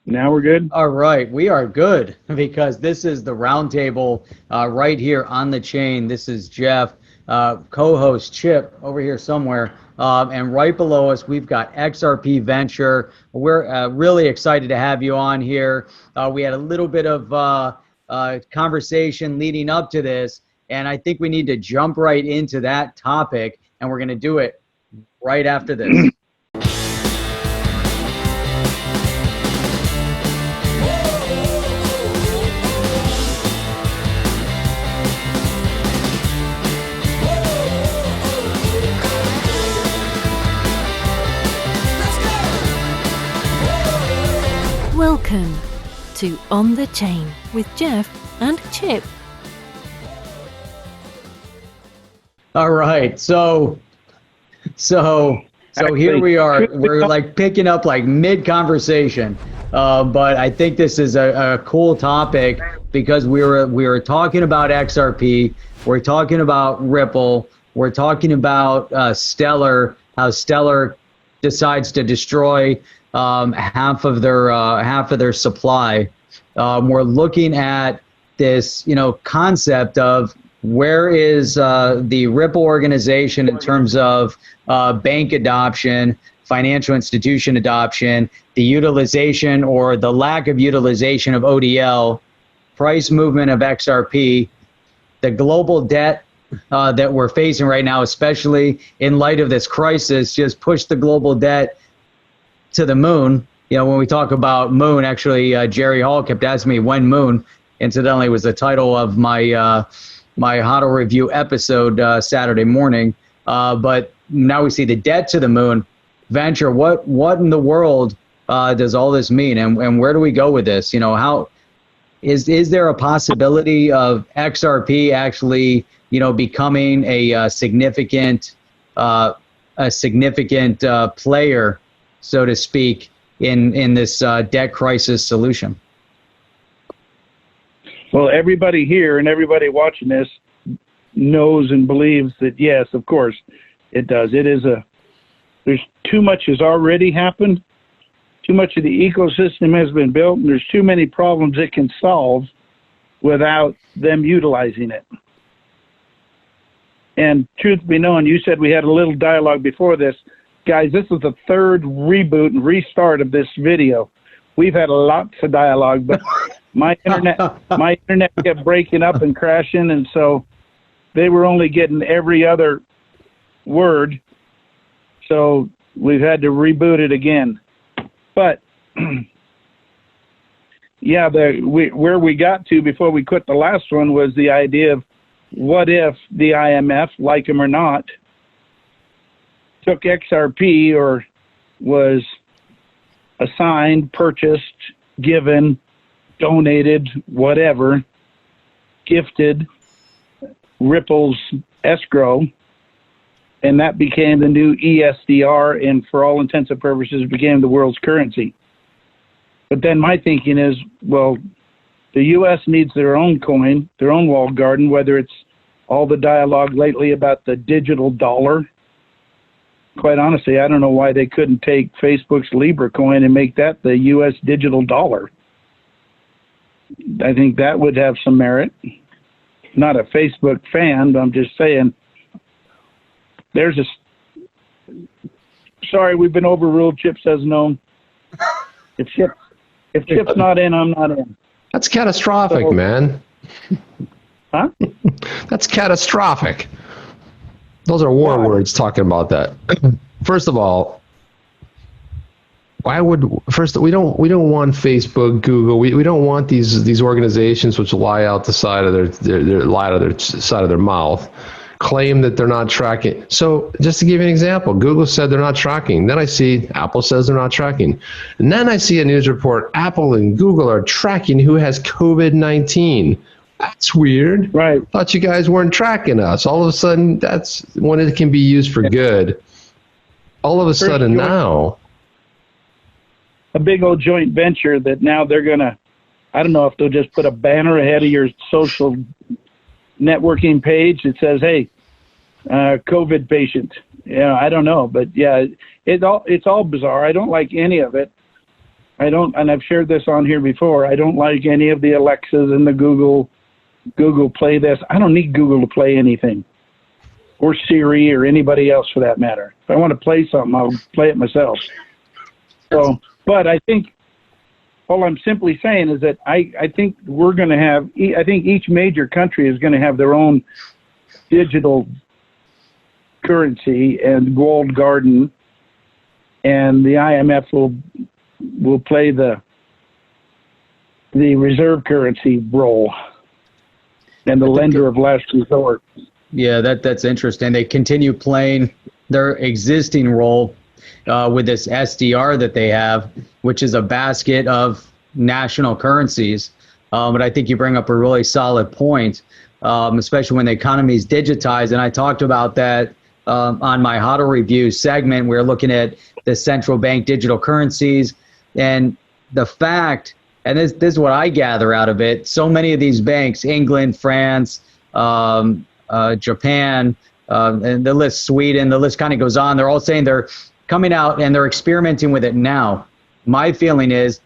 Now we're good? All right, we are good because this is the Roundtable right here on the chain. This is Jeff, co-host Chip over here somewhere. And right below us, we've got XRP Venture. We're really excited to have you on here. We had a little bit of conversation leading up to this, and I think we need to jump right into that topic, and we're going to do it right after this. Welcome to On the Chain with Jeff and Chip. All right, so here we are. We're like picking up like mid-conversation, but I think this is a cool topic because we were talking about XRP, we're talking about Ripple, we're talking about Stellar, how Stellar decides to destroy half of their supply. We're looking at this, concept of where is the Ripple organization in terms of bank adoption, financial institution adoption, the utilization or the lack of utilization of ODL, price movement of XRP, the global debt that we're facing right now, especially in light of this crisis, just pushed the global debt to the moon. When we talk about moon, actually, Jerry Hall kept asking me when moon. Incidentally, was the title of my my HODL review episode Saturday morning. But now we see the debt to the moon. Venture, what in the world does all this mean, and where do we go with this? How is there a possibility of XRP actually becoming a significant player, so to speak, in this debt crisis solution? Well, everybody here and everybody watching this knows and believes that, yes, of course, it does. There's too much has already happened. Too much of the ecosystem has been built, and there's too many problems it can solve without them utilizing it. And truth be known, you said we had a little dialogue before this. Guys, this is the third reboot and restart of this video. We've had lots of dialogue, but my internet kept breaking up and crashing, and so they were only getting every other word. So we've had to reboot it again. But yeah, where we got to before we quit the last one was the idea of what if the IMF, like them or not, took XRP or was assigned, purchased, given, donated, whatever, gifted Ripple's Escrow, and that became the new ESDR, and for all intents and purposes became the world's currency. But then my thinking is, well, the U.S. needs their own coin, their own walled garden, whether it's all the dialogue lately about the digital dollar. Quite honestly, I don't know why they couldn't take Facebook's Libra coin and make that the U.S. digital dollar. I think that would have some merit. Not a Facebook fan, but I'm just saying. Sorry, we've been overruled. Chip says no. If Chip's not in, I'm not in. That's catastrophic, man. Huh? That's catastrophic. Those are war words talking about that. First of all, we don't want Facebook, Google. We don't want these organizations which lie out the side of their mouth, claim that they're not tracking. So just to give you an example, Google said they're not tracking. Then I see Apple says they're not tracking. And then I see a news report, Apple and Google are tracking who has COVID-19. That's weird. Right. Thought you guys weren't tracking us. All of a sudden, that's when it can be used for good. All of a sudden now. A big old joint venture that now they're going to, I don't know if they'll just put a banner ahead of your social networking page that says, hey, COVID patient. I don't know. But yeah, it's all bizarre. I don't like any of it. I don't, and I've shared this on here before, I don't like any of the Alexas and the Google Play this. I don't need Google to play anything, or Siri, or anybody else for that matter. If I want to play something, I'll play it myself. So, but I think all I'm simply saying is that I think we're going to have, I think each major country is going to have their own digital currency and walled garden, and the IMF will play the reserve currency role and the lender of last resort. Yeah, that's interesting. They continue playing their existing role with this SDR that they have, which is a basket of national currencies. But I think you bring up a really solid point, especially when the economy is digitized. And I talked about that on my HODL review segment. We're looking at the central bank digital currencies, and the fact, and this is what I gather out of it, so many of these banks, England, France, Japan, and the list, Sweden, the list kind of goes on. They're all saying they're coming out and they're experimenting with it now. My feeling is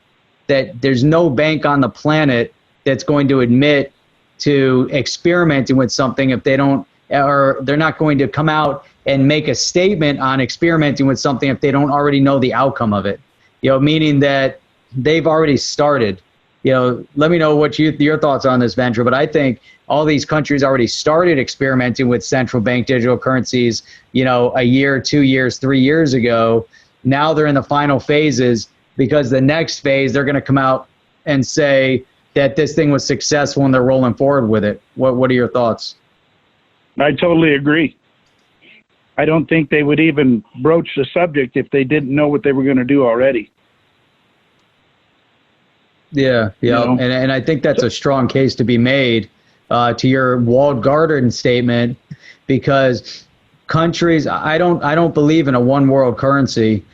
that there's no bank on the planet that's going to admit to experimenting with something if they don't, or they're not going to come out and make a statement on experimenting with something if they don't already know the outcome of it. You know, meaning that they've already started. You know, let me know what your thoughts on this, Venture, but I think all these countries already started experimenting with central bank digital currencies, you know, a year, 2 years, 3 years ago. Now they're in the final phases, because the next phase, they're going to come out and say that this thing was successful and they're rolling forward with it. What are your thoughts? I totally agree. I don't think they would even broach the subject if they didn't know what they were going to do already. Yeah, yeah, you know? And I think that's a strong case to be made to your walled garden statement, because countries, I don't believe in a one world currency,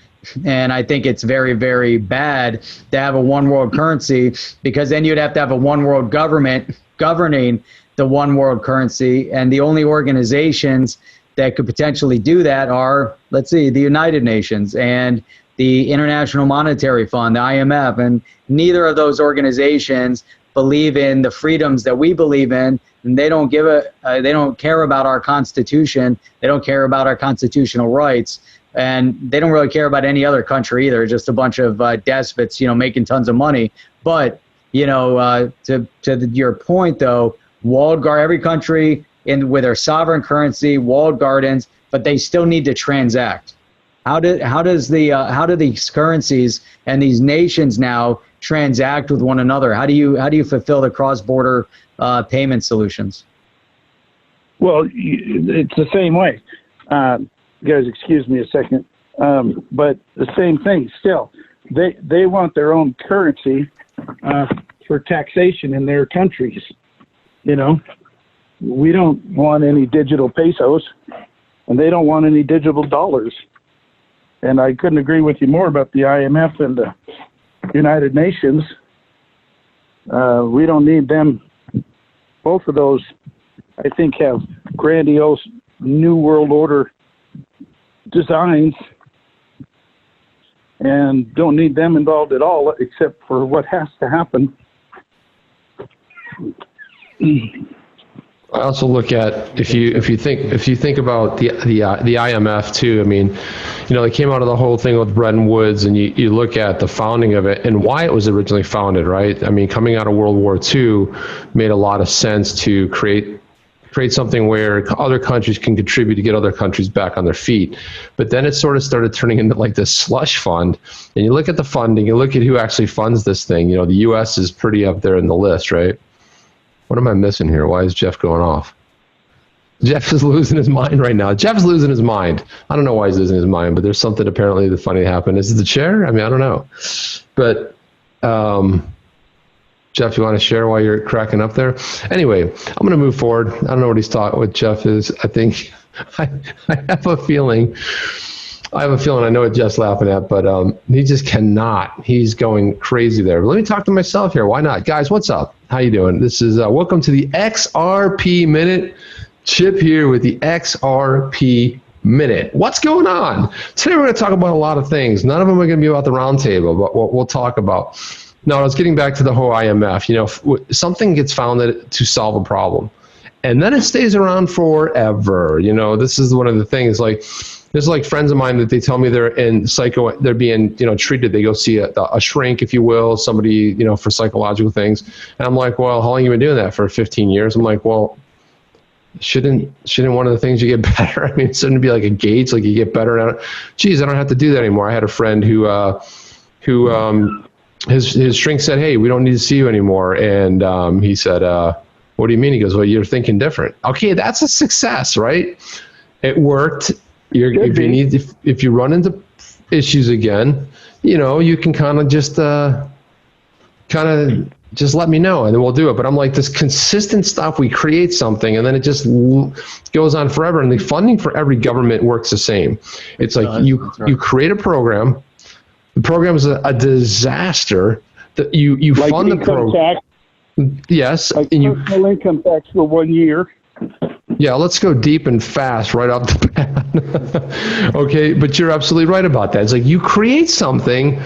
and I think it's very, very bad to have a one world currency, because then you'd have to have a one world government governing the one world currency, and the only organizations that could potentially do that are, let's see, the United Nations and the International Monetary Fund, the IMF, and neither of those organizations believe in the freedoms that we believe in, and they don't they don't care about our Constitution, they don't care about our constitutional rights, and they don't really care about any other country either. Just a bunch of despots, you know, making tons of money. But you know, to your point though, walled garden, every country with their sovereign currency, walled gardens, but they still need to transact. How do these currencies and these nations now transact with one another? How do you fulfill the cross-border payment solutions? Well, it's the same way. Guys, excuse me a second. But the same thing still. They want their own currency for taxation in their countries. You know, we don't want any digital pesos, and they don't want any digital dollars. And I couldn't agree with you more about the IMF and the United Nations. We don't need them. Both of those, I think, have grandiose New World Order designs, and don't need them involved at all, except for what has to happen. I also look at, if you think about the IMF too. I mean, you know, they came out of the whole thing with Bretton Woods, and you look at the founding of it and why it was originally founded, right? I mean, coming out of World War II made a lot of sense to create something where other countries can contribute to get other countries back on their feet. But then it sort of started turning into like this slush fund. And you look at the funding, you look at who actually funds this thing. You know, the U.S. is pretty up there in the list, right? What am I missing here? Why is Jeff going off? Jeff is losing his mind right now. Jeff's losing his mind. I don't know why he's losing his mind, but there's something apparently that funny happened. Is it the chair? I mean, I don't know. But Jeff, you want to share why you're cracking up there? Anyway, I'm going to move forward. I don't know what Jeff is. I think I have a feeling. I know what Jeff's laughing at, but he just cannot. He's going crazy there. But let me talk to myself here. Why not? Guys, what's up? How you doing? This is welcome to the XRP Minute. Chip here with the XRP minute. What's going on? Today we're going to talk about a lot of things. None of them are going to be about the roundtable, but what we'll talk about. No, I was getting back to the whole IMF. You know, something gets founded to solve a problem, and then it stays around forever. You know, this is one of the things. Like, there's like friends of mine that they tell me they're being, you know, treated. They go see a shrink, if you will, somebody, you know, for psychological things. And I'm like, well, how long have you been doing that for? 15 years? I'm like, well, shouldn't one of the things you get better? I mean, shouldn't it be like a gauge, like you get better at it? Geez, I don't have to do that anymore. I had a friend who his shrink said, hey, we don't need to see you anymore. And he said, what do you mean? He goes, well, you're thinking different. Okay, that's a success, right? It worked. If you run into issues again, you know, you can kind of just let me know, and then we'll do it. But I'm like, this consistent stuff, we create something, and then it just goes on forever. And the funding for every government works the same. It's like you create a program. The program is a disaster. That you like fund the program. Yes, like and personal income tax for 1 year. Yeah, let's go deep and fast right off the bat. Okay, but you're absolutely right about that. It's like you create something,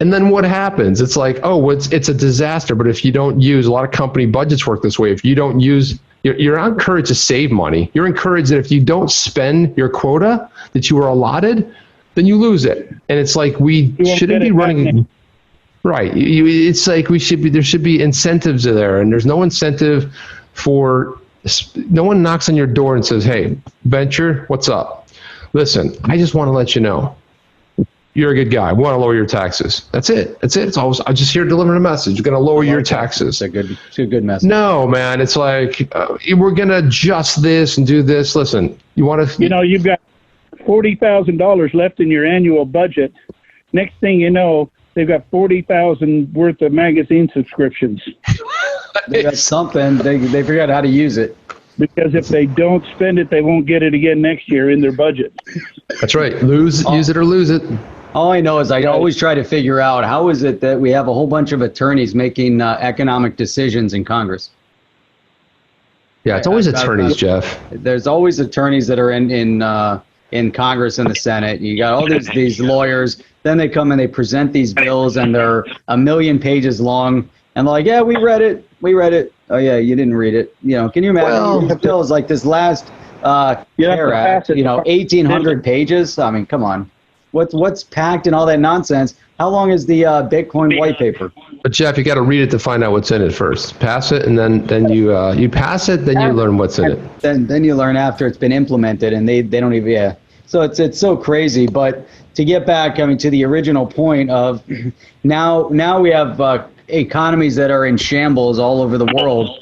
and then what happens? It's like, oh, it's a disaster. But if you don't use, a lot of company budgets work this way. If you don't use, you're not encouraged to save money. You're encouraged that if you don't spend your quota that you were allotted, then you lose it. And it's like we shouldn't be running. Right. It's like there should be incentives there, and there's no incentive for. No one knocks on your door and says, hey, Venture, what's up? Listen, I just want to let you know, you're a good guy. We want to lower your taxes. That's it. It's always, I'm just here delivering a message. You're going to lower your taxes. It's a good message. No, man, it's like, we're going to adjust this and do this. Listen, you want to... You know, you've got $40,000 left in your annual budget. Next thing you know, they've got $40,000 worth of magazine subscriptions. They got something. They forgot how to use it. Because if they don't spend it, they won't get it again next year in their budget. That's right. Use it or lose it. All I know is I always try to figure out how is it that we have a whole bunch of attorneys making economic decisions in Congress. Yeah, it's always attorneys, Jeff. There's always attorneys that are in Congress and the Senate. You got all these lawyers. Then they come and they present these bills, and they're 1 million pages long. And they're like, yeah, we read it. Oh, yeah, you didn't read it. You know, can you imagine the bill is like this last paragraph, 1,800 pages? I mean, come on. What's packed in all that nonsense? How long is the Bitcoin white paper? But, Jeff, you got to read it to find out what's in it first. Pass it, and then you pass it, then you learn what's in it. Then you learn after it's been implemented, and they don't even, yeah. So it's so crazy. But to get back, I mean, to the original point of now we have economies that are in shambles all over the world,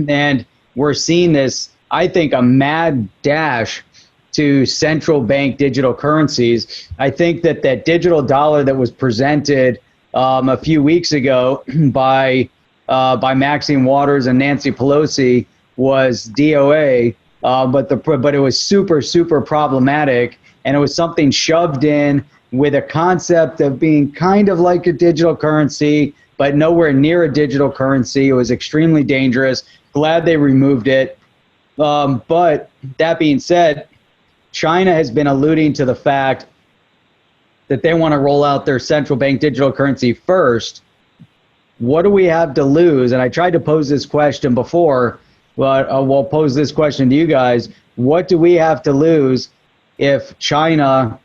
and we're seeing this, I think, a mad dash to central bank digital currencies. I think that digital dollar that was presented a few weeks ago by Maxine Waters and Nancy Pelosi was DOA, but it was super problematic, and it was something shoved in with a concept of being kind of like a digital currency, but nowhere near a digital currency. It was extremely dangerous. Glad they removed it. But that being said, China has been alluding to the fact that they want to roll out their central bank digital currency first. What do we have to lose? And I tried to pose this question before, but we'll pose this question to you guys. What do we have to lose if China,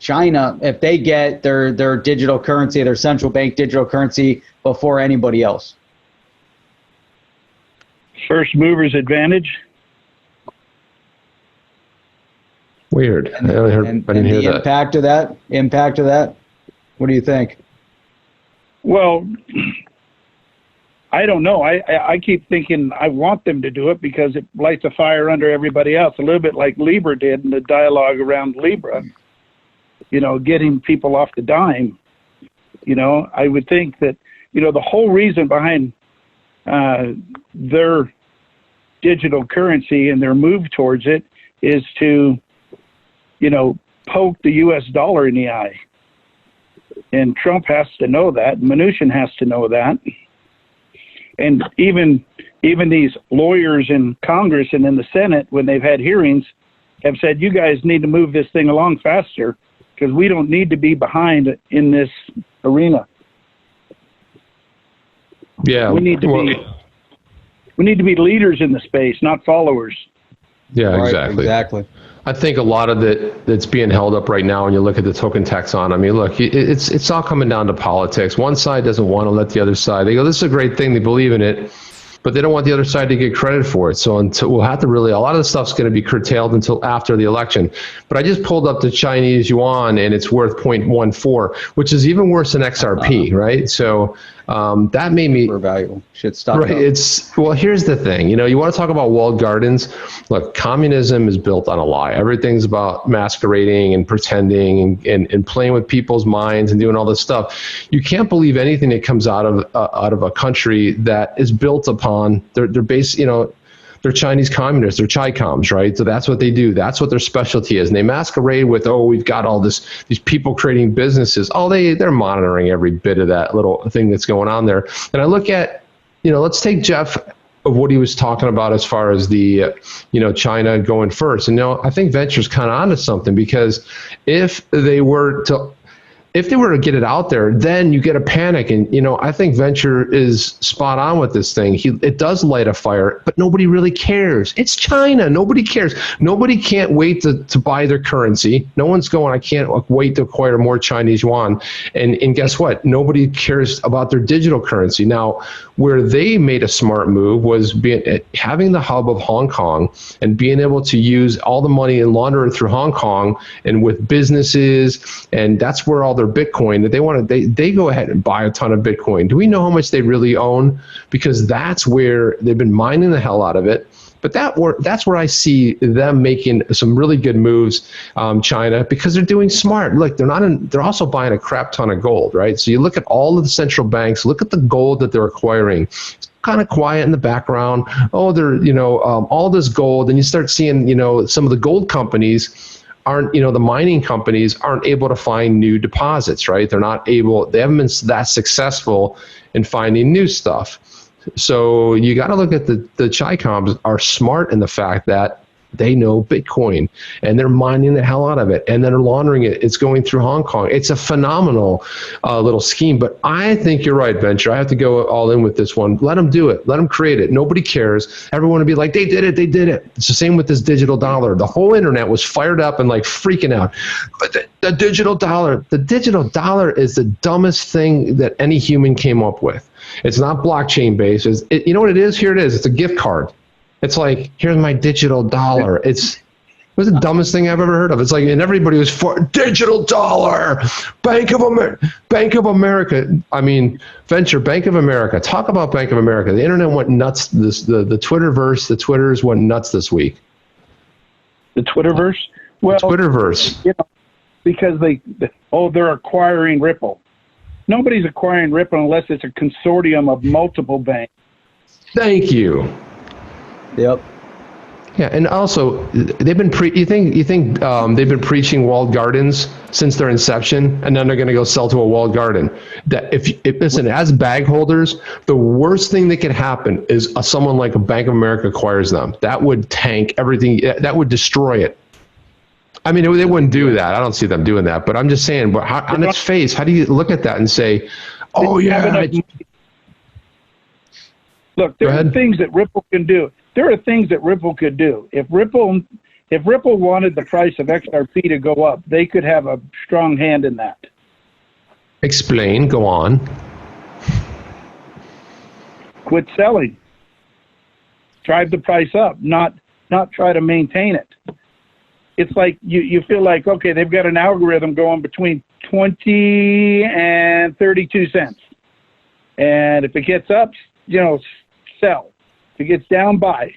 if they get their digital currency, their central bank digital currency before anybody else? First mover's advantage. Weird. I didn't hear that. Impact of that. What do you think? Well, I don't know. I keep thinking I want them to do it because it lights a fire under everybody else, a little bit like Libra did in the dialogue around Libra. You know, getting people off the dime. You know, I would think that, you know, the whole reason behind their digital currency and their move towards it is to, you know, poke the U.S. dollar in the eye. And Trump has to know that. Mnuchin has to know that. And even these lawyers in Congress and in the Senate, when they've had hearings, have said, you guys need to move this thing along faster because we don't need to be behind in this arena. Yeah, we need to be leaders in the space, not followers. Yeah, Right, exactly. I think a lot of it that's being held up right now when you look at the token taxonomy, look, it's all coming down to politics. One side doesn't want to let the other side. They go, this is a great thing. They believe in it, but they don't want the other side to get credit for it. So we'll have to really, a lot of the stuff's going to be curtailed until after the election. But I just pulled up the Chinese yuan and it's worth 0.14, which is even worse than XRP, right? So that made me super valuable. Shit, stop. Right. Well, here's the thing. You want to talk about walled gardens? Look, communism is built on a lie. Everything's about masquerading and pretending and playing with people's minds and doing all this stuff. You can't believe anything that comes out of a country that is built upon they're based, they're Chinese communists, they're Chi-coms, right? So that's what they do. That's what their specialty is. And they masquerade with, we've got all these people creating businesses. They're monitoring every bit of that little thing that's going on there. And I look at, let's take Jeff of what he was talking about as far as the, China going first. And, I think Venture's kind of onto something, because if they were to get it out there, then you get a panic. And, I think Venture is spot on with this thing. It does light a fire, but nobody really cares. It's China. Nobody cares. Nobody can't wait to buy their currency. No one's going, I can't wait to acquire more Chinese yuan. And guess what? Nobody cares about their digital currency. Now, where they made a smart move was having the hub of Hong Kong and being able to use all the money and launder it through Hong Kong and with businesses. And that's where all their Bitcoin that they go ahead and buy a ton of Bitcoin. Do we know how much they really own? Because that's where they've been mining the hell out of it. But that's where I see them making some really good moves, China, because they're doing smart. Look, they're also buying a crap ton of gold, right? So you look at all of the central banks, look at the gold that they're acquiring. It's kind of quiet in the background. They're all this gold, and you start seeing some of the gold companies aren't, the mining companies aren't able to find new deposits, right? They haven't been that successful in finding new stuff. So you got to look at the Chi-coms are smart in the fact that they know Bitcoin and they're mining the hell out of it and then they're laundering it. It's going through Hong Kong. It's a phenomenal little scheme, but I think you're right, Venture. I have to go all in with this one. Let them do it. Let them create it. Nobody cares. Everyone will be like, they did it. They did it. It's the same with this digital dollar. The whole internet was fired up and like freaking out. But the digital dollar is the dumbest thing that any human came up with. It's not blockchain based. You know what it is? Here it is. It's a gift card. It's like, here's my digital dollar. It was the dumbest thing I've ever heard of. It's like, and everybody was for digital dollar, Bank of America. I mean, Venture, Bank of America. Talk about Bank of America. The internet went nuts. The Twitterverse, the Twitters went nuts this week. The Twitterverse? Well, the Twitterverse. Because they're acquiring Ripple. Nobody's acquiring Ripple unless it's a consortium of multiple banks. Thank you. Yep. Yeah, and also they've been you think they've been preaching walled gardens since their inception, and then they're going to go sell to a walled garden. That if listen, as bag holders, the worst thing that could happen is someone like a Bank of America acquires them. That would tank everything. That would destroy it. I mean, they wouldn't do that. I don't see them doing that. But I'm just saying, but on its face, how do you look at that and say, oh yeah? Look, there are things that Ripple can do. There are things that Ripple could do. If Ripple wanted the price of XRP to go up, they could have a strong hand in that. Explain. Go on. Quit selling. Drive the price up, not try to maintain it. It's like you feel like, okay, they've got an algorithm going between 20 and 32 cents. And if it gets up, sell. If it gets down, buy.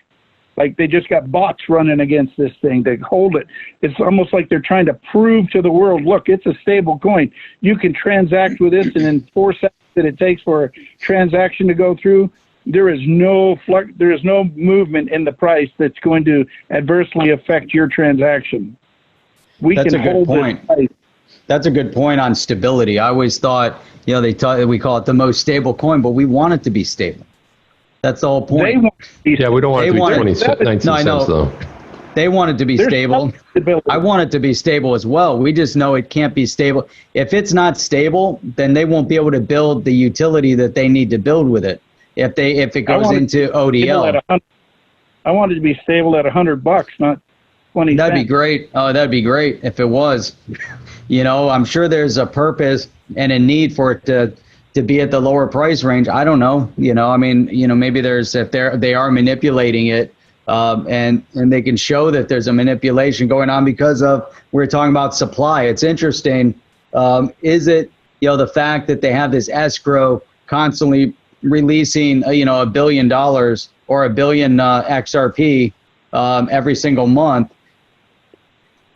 Like they just got bots running against this thing. They hold it. It's almost like they're trying to prove to the world, look, it's a stable coin. You can transact with this, and in 4 seconds that it takes for a transaction to go through, there is no movement in the price that's going to adversely affect your transaction. That's a good point. That's a good point on stability. I always thought, we call it the most stable coin, but we want it to be stable. That's the whole point. We don't want it to be 19 cents though. They want it to be stable. I want it to be stable as well. We just know it can't be stable. If it's not stable, then they won't be able to build the utility that they need to build with it. If it goes into ODL. I want it to be stable at $100, not 20 That'd be cents. great. Oh, that'd be great if it was. You know, I'm sure there's a purpose and a need for it to be at the lower price range. I don't know. You know, I mean, you know, maybe there's, if they are manipulating it, and they can show that there's a manipulation going on because of, we're talking about supply. It's interesting. Is it, you know, the fact that they have this escrow constantly releasing, you know, $1 billion or $1 billion XRP every single month?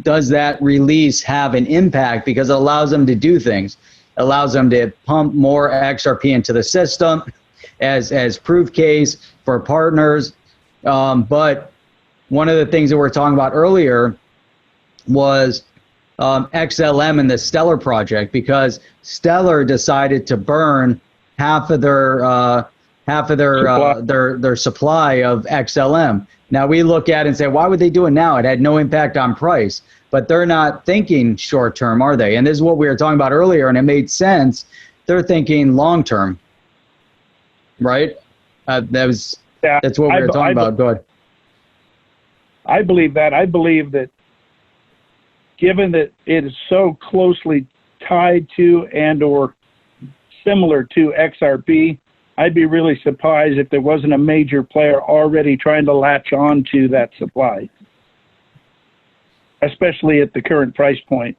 Does that release have an impact? Because it allows them to do things. It allows them to pump more XRP into the system as proof case for partners. But one of the things that we were talking about earlier was XLM and the Stellar project, because Stellar decided to burn half of their supply of XLM. Now we look at it and say, why would they do it now? It had no impact on price. But they're not thinking short term, are they? And this is what we were talking about earlier, and it made sense. They're thinking long term, right? That's what we were talking about. Go ahead. I believe that. I believe that given that it is so closely tied to and or similar to XRP, I'd be really surprised if there wasn't a major player already trying to latch on to that supply, especially at the current price point.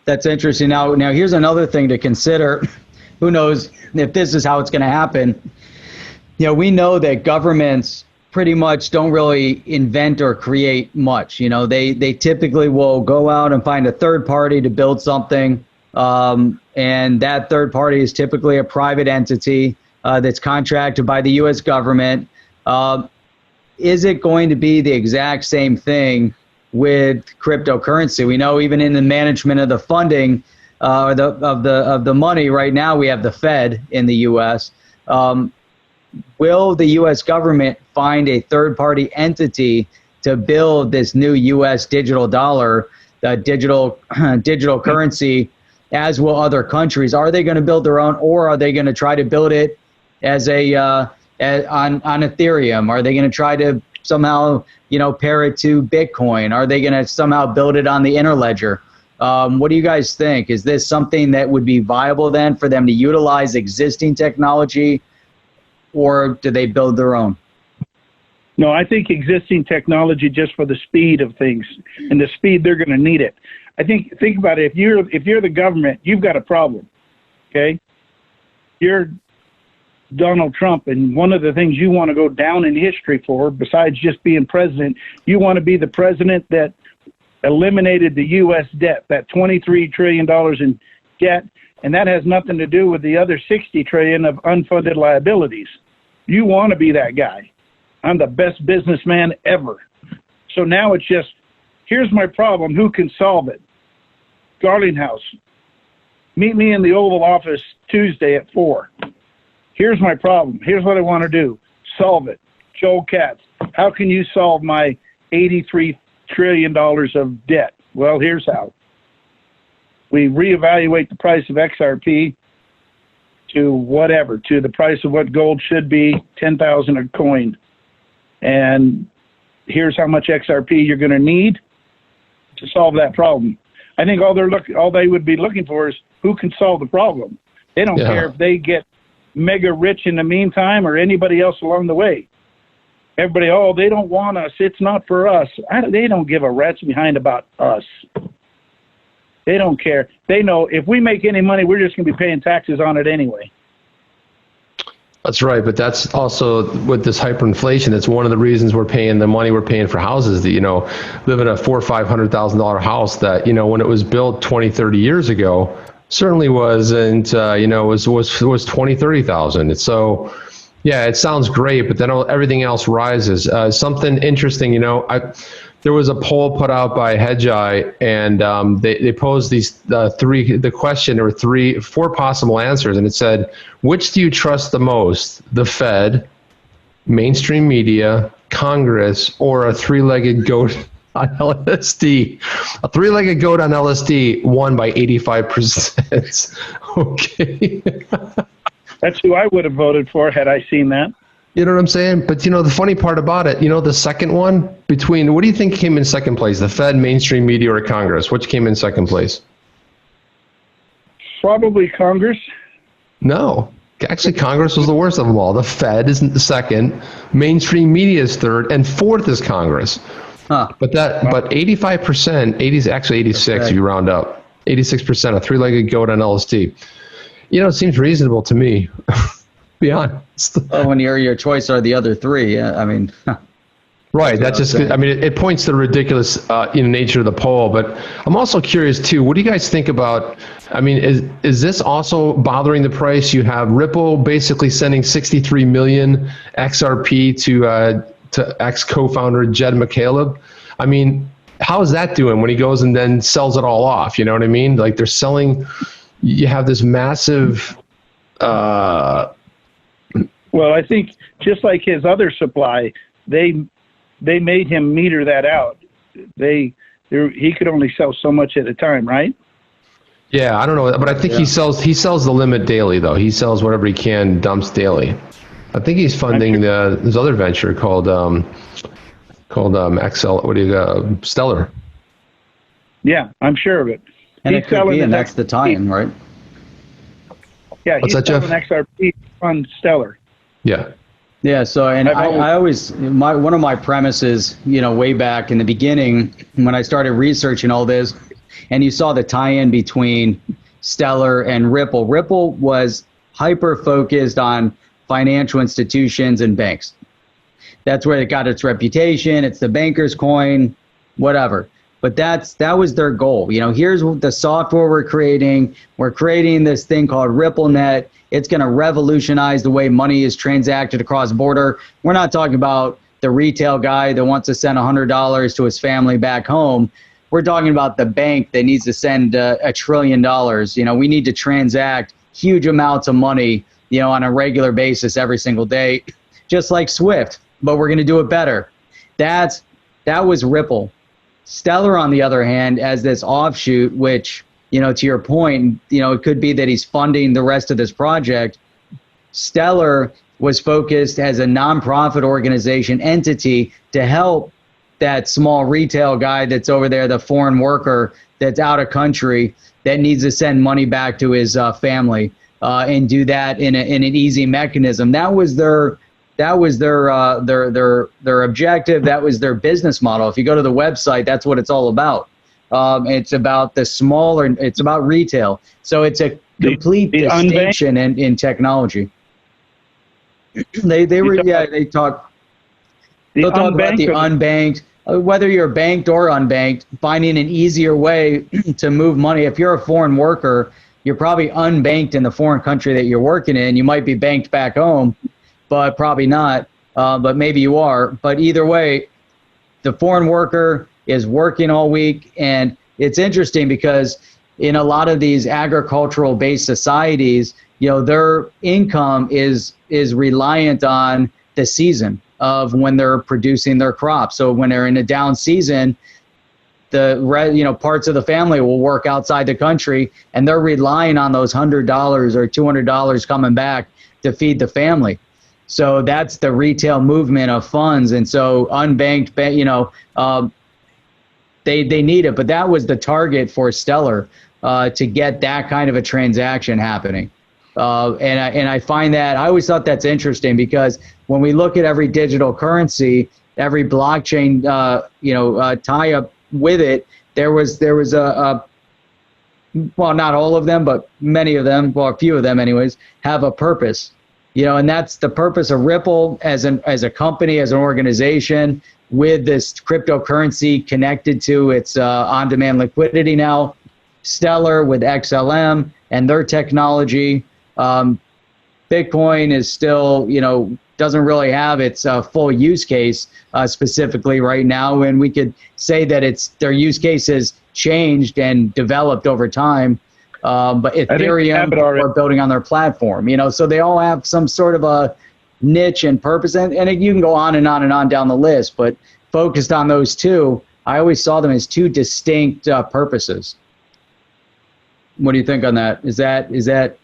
That's interesting. Now here's another thing to consider. Who knows if this is how it's going to happen? You know, we know that governments pretty much don't really invent or create much. You know, they typically will go out and find a third party to build something. And that third party is typically a private entity that's contracted by the U.S. government. Is it going to be the exact same thing with cryptocurrency? We know even in the management of the funding of the money right now, we have the Fed in the U.S. Will the U.S. government find a third-party entity to build this new U.S. digital dollar, digital currency, as will other countries? Are they going to build their own, or are they going to try to build it as on Ethereum? Are they going to try to somehow, you know, pair it to Bitcoin? Are they going to somehow build it on the Interledger? What do you guys think? Is this something that would be viable then for them to utilize existing technology, or do they build their own? No, I think existing technology just for the speed of things, and the speed they're going to need it. I think about it. If you're the government, you've got a problem. Okay, you're Donald Trump, and one of the things you want to go down in history for, besides just being president, you want to be the president that eliminated the U.S. debt, that $23 trillion in debt, and that has nothing to do with the other $60 trillion of unfunded liabilities. You want to be that guy. I'm the best businessman ever. So now it's just, here's my problem. Who can solve it? Garlinghouse. Meet me in the Oval Office Tuesday at 4. Here's my problem. Here's what I want to do. Solve it. Joel Katz. How can you solve my $83 trillion of debt? Well, here's how. We reevaluate the price of XRP to whatever, to the price of what gold should be, 10,000 a coin. And here's how much XRP you're going to need to solve that problem. I think all they would be looking for is who can solve the problem. They don't care if they get mega rich in the meantime or anybody else along the way. Everybody, they don't want us. It's not for us. They don't give a rat's behind about us. They don't care. They know if we make any money, we're just going to be paying taxes on it anyway. That's right, but that's also with this hyperinflation. It's one of the reasons we're paying the money we're paying for houses. That, you know, live in a $400,000 or $500,000 house that, you know, when it was built 20, 30 years ago, certainly wasn't, was 20, 30,000. So, yeah, it sounds great, but then everything else rises. Something interesting, you know, there was a poll put out by Hedgeye, and they posed these four possible answers, and it said, which do you trust the most, the Fed, mainstream media, Congress, or a three-legged goat on LSD. A three-legged goat on LSD won by 85%. Okay. That's who I would have voted for had I seen that. You know what I'm saying? But, the funny part about it, the second one, what do you think came in second place? The Fed, mainstream media, or Congress? Which came in second place? Probably Congress. No. Actually, Congress was the worst of them all. The Fed is second, mainstream media is third, and fourth is Congress. Huh. But 85%, 80, actually 86 if you round up, 86%, a three-legged goat on LSD. It seems reasonable to me. Be honest. Oh, when your choice are the other three, I mean. Right. That's just. It points to the ridiculous nature of the poll. But I'm also curious too. What do you guys think about? Is this also bothering the price? You have Ripple basically sending 63 million XRP to ex-co-founder Jed McCaleb. How is that doing when he goes and then sells it all off? You know what I mean? Like they're selling. You have this massive. Well, I think just like his other supply, they made him meter that out. He could only sell so much at a time, right? Yeah, I don't know, but I think he sells the limit daily though. He sells whatever he can, dumps daily. I think he's funding this other venture called XL. Stellar. Yeah, I'm sure of it. And it could be, and that's the tie-in, right? Yeah, he's selling XRP on Stellar. Yeah. Yeah. So, and I always, one of my premises, way back in the beginning when I started researching all this, and you saw the tie-in between Stellar and Ripple. Ripple was hyper focused on financial institutions and banks. That's where it got its reputation. It's the banker's coin, whatever. But that was their goal. Here's the software we're creating. We're creating this thing called RippleNet. It's going to revolutionize the way money is transacted across border. We're not talking about the retail guy that wants to send $100 to his family back home. We're talking about the bank that needs to send $1 trillion. We need to transact huge amounts of money, on a regular basis every single day, just like Swift. But we're going to do it better. That was Ripple. Stellar, on the other hand, as this offshoot, which, to your point, it could be that he's funding the rest of this project. Stellar was focused as a nonprofit organization entity to help that small retail guy that's over there, the foreign worker that's out of country that needs to send money back to his family and do that in an easy mechanism. That was their objective. That was their business model. If you go to the website, that's what it's all about. It's about it's about retail. So it's a complete distinction in technology. They'll talk about the unbanked, whether you're banked or unbanked, finding an easier way to move money. If you're a foreign worker, you're probably unbanked in the foreign country that you're working in. You might be banked back home, but probably not. But maybe you are. But either way, the foreign worker is working all week. And it's interesting because in a lot of these agricultural-based societies, their income is reliant on the season of when they're producing their crops. So when they're in a down season, parts of the family will work outside the country, and they're relying on those $100 or $200 coming back to feed the family. So that's the retail movement of funds. And so unbanked, they need it. But that was the target for Stellar to get that kind of a transaction happening. And I find that I always thought that's interesting because when we look at every digital currency, every blockchain, tie up with it, there was not all of them, but many of them, well, a few of them anyways, have a purpose. And that's the purpose of Ripple as a company, as an organization, with this cryptocurrency connected to its on-demand liquidity now. Stellar with XLM and their technology. Bitcoin is still, doesn't really have its full use case specifically right now, and we could say that their use case has changed and developed over time. But Ethereum are building on their platform, so they all have some sort of a niche and purpose, and you can go on and on and on down the list, but focused on those two, I always saw them as two distinct purposes. What do you think on that? Is that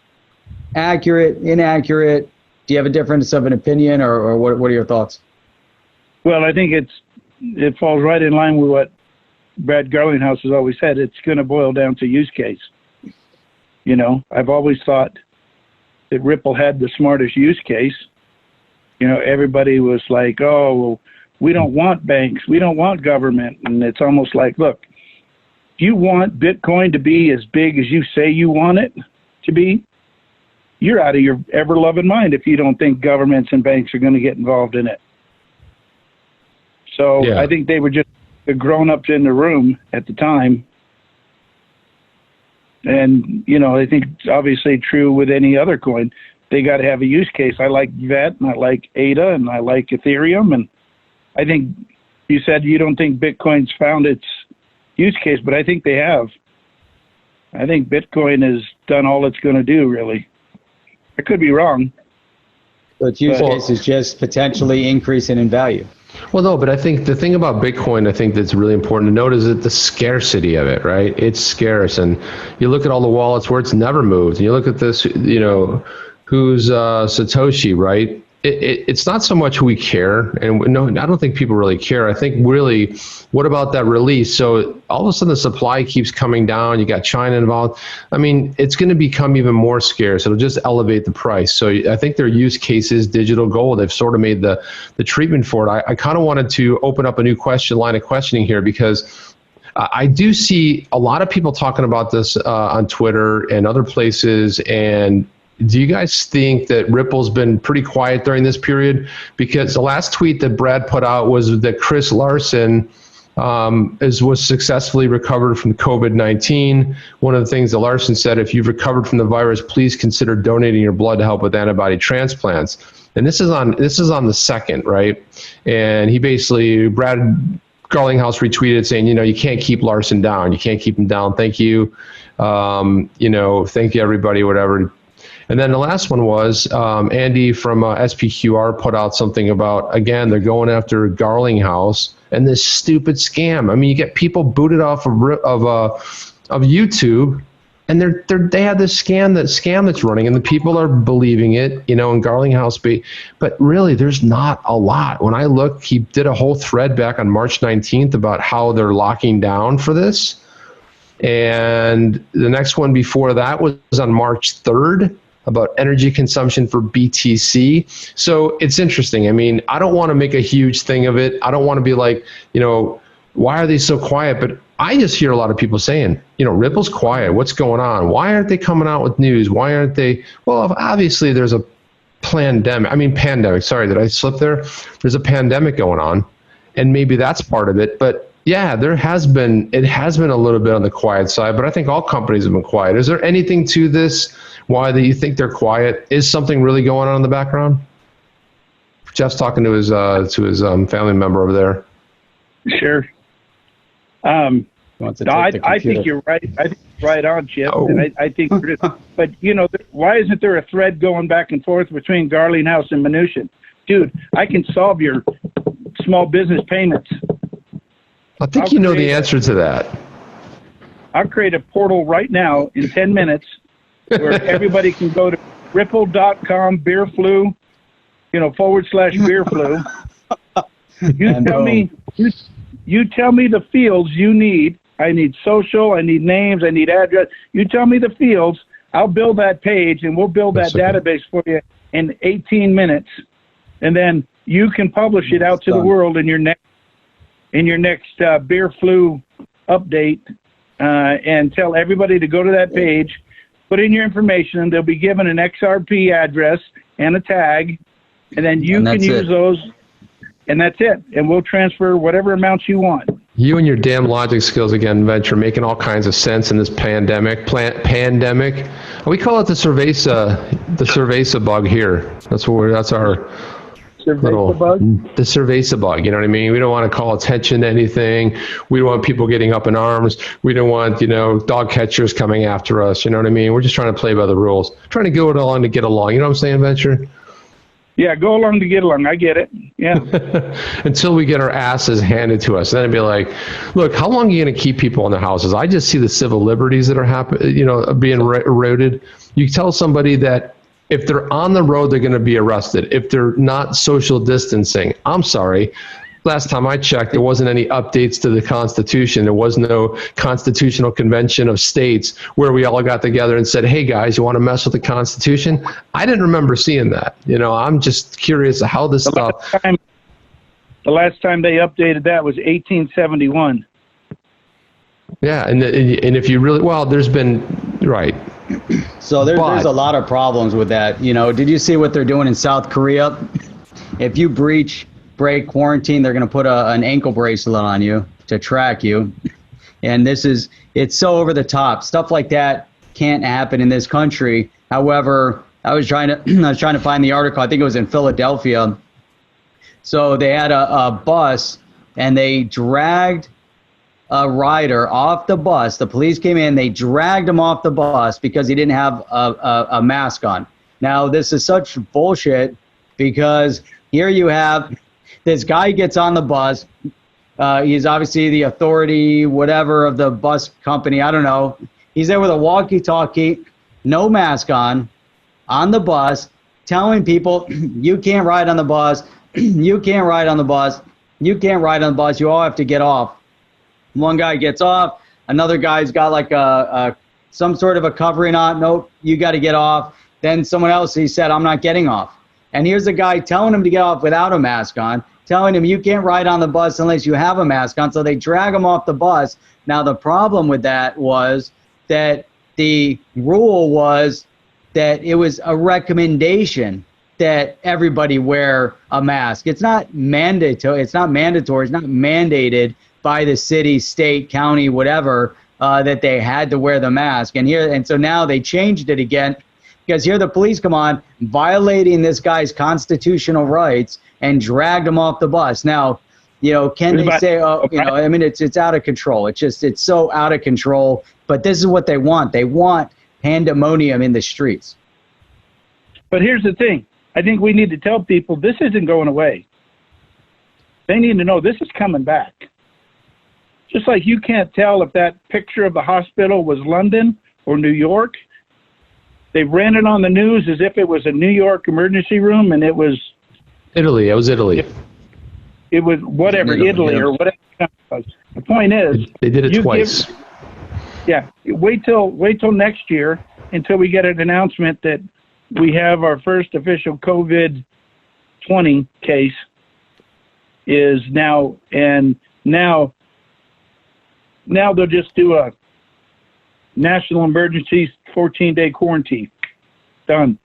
accurate, inaccurate? Do you have a difference of an opinion, or what are your thoughts? Well, I think it falls right in line with what Brad Garlinghouse has always said. It's going to boil down to use case. You know, I've always thought that Ripple had the smartest use case. You know, everybody was like, oh, well, we don't want banks, we don't want government. And it's almost like, look, if you want Bitcoin to be as big as you say you want it to be, you're out of your ever-loving mind if you don't think governments and banks are going to get involved in it. So yeah. I think they were just the grown-ups in the room at the time. And, you know, I think it's obviously true with any other coin. They got to have a use case. I like VET, and I like ADA, and I like Ethereum. And I think you said you don't think Bitcoin's found its use case, but I think they have. I think Bitcoin has done all it's going to do, really. I could be wrong. So its use case is just potentially increasing in value. Well, no, but I think the thing about Bitcoin, I think that's really important to note is that the scarcity of it, right? It's scarce. And you look at all the wallets where it's never moved. And you look at this, you know, who's Satoshi, right? It's not so much who we care. And no, I don't think people really care. I think really, what about that release? So all of a sudden the supply keeps coming down. You got China involved. I mean, it's going to become even more scarce. It'll just elevate the price. So I think their use case is digital gold. They've sort of made the treatment for it. I kind of wanted to open up a new line of questioning here, because I do see a lot of people talking about this on Twitter and other places. And do you guys think that Ripple's been pretty quiet during this period? Because the last tweet that Brad put out was that Chris Larson was successfully recovered from COVID-19. One of the things that Larson said, if you've recovered from the virus, please consider donating your blood to help with antibody transplants. And this is on the 2nd, right? And he basically, Brad Garlinghouse retweeted saying, you know, you can't keep Larson down. You can't keep him down. Thank you. You know, thank you everybody, whatever. And then the last one was Andy from SPQR put out something about, again, they're going after Garlinghouse and this stupid scam. I mean, you get people booted off of YouTube, and they have this scam that's running, and the people are believing it, you know, and Garlinghouse but really there's not a lot. When I look, he did a whole thread back on March 19th about how they're locking down for this. And the next one before that was on March 3rd. About energy consumption for BTC. So it's interesting. I mean, I don't want to make a huge thing of it. I don't want to be like, you know, why are they so quiet? But I just hear a lot of people saying, you know, Ripple's quiet. What's going on? Why aren't they coming out with news? Why aren't they? Well, obviously there's a pandemic. Sorry, did I slip there? There's a pandemic going on, and maybe that's part of it. But yeah, it has been a little bit on the quiet side, but I think all companies have been quiet. Is there anything to this? Why do you think they're quiet? Is something really going on in the background? Jeff's talking to his family member over there. Sure. I think you're right. I think you're right on, Chip. Oh. And I think, but you know, why isn't there a thread going back and forth between Garlinghouse and Mnuchin? Dude, I can solve your small business payments. I think you know the answer to that. I'll create a portal right now in 10 minutes where everybody can go to ripple.com beerflu, you know, /beerflu. You tell me the fields you need. I need social, I need names, I need address. You tell me the fields, I'll build that page, and we'll build that database for you in 18 minutes. And then you can publish it out to the world in your next beer flu update, and tell everybody to go to that page, put in your information, and they'll be given an XRP address and a tag, and then you can use those, and that's it. And we'll transfer whatever amounts you want. You and your damn logic skills again, Venture, making all kinds of sense in this pandemic. We call it the Cerveza bug here. That's our Cerveza bug? The Cerveza bug, you know what I mean? We don't want to call attention to anything. We don't want people getting up in arms. We don't want, you know, dog catchers coming after us, you know what I mean? We're just trying to play by the rules. Trying to go along to get along. You know what I'm saying, Venture? Yeah, go along to get along. I get it. Yeah. Until we get our asses handed to us. Then it'd be like, look, how long are you going to keep people in their houses? I just see the civil liberties that are being eroded. You tell somebody that if they're on the road, they're going to be arrested. If they're not social distancing, I'm sorry. Last time I checked, there wasn't any updates to the Constitution. There was no Constitutional Convention of States where we all got together and said, hey, guys, you want to mess with the Constitution? I didn't remember seeing that. I'm just curious how this stuff. The last time they updated that was 1871. Yeah, and if you really, there's been, right. So there's a lot of problems with that. Did you see what they're doing in South Korea? If you break quarantine, they're going to put an ankle bracelet on you to track you. And it's so over the top. Stuff like that can't happen in this country. However, I was trying to find the article. I think it was in Philadelphia. So they had a bus, and they dragged a rider off the bus. The police came in, they dragged him off the bus because he didn't have a mask on. Now, this is such bullshit because here you have this guy gets on the bus. He's obviously the authority, whatever, of the bus company. I don't know. He's there with a walkie-talkie, no mask on the bus, telling people, you can't ride on the bus, you can't ride on the bus, you can't ride on the bus, you all have to get off. One guy gets off, another guy's got like some sort of a covering on. Nope, you got to get off. Then someone else, he said, I'm not getting off. And here's a guy telling him to get off without a mask on, telling him you can't ride on the bus unless you have a mask on. So they drag him off the bus. Now, the problem with that was that the rule was that it was a recommendation that everybody wear a mask. It's not mandatory. It's not mandatory. It's not mandated by the city, state, county, whatever, that they had to wear the mask. And so now they changed it again because here the police come on violating this guy's constitutional rights and dragged him off the bus. Now, can they say, it's out of control. It's so out of control. But this is what they want. They want pandemonium in the streets. But here's the thing. I think we need to tell people this isn't going away. They need to know this is coming back. Just like you can't tell if that picture of the hospital was London or New York. They ran it on the news as if it was a New York emergency room, and it was Italy. It was Italy. It was whatever, Italy or whatever it was. The point is, they did it twice. Wait till next year until we get an announcement that we have our first official COVID-20 case is now, and now they'll just do a national emergency 14-day quarantine. Done.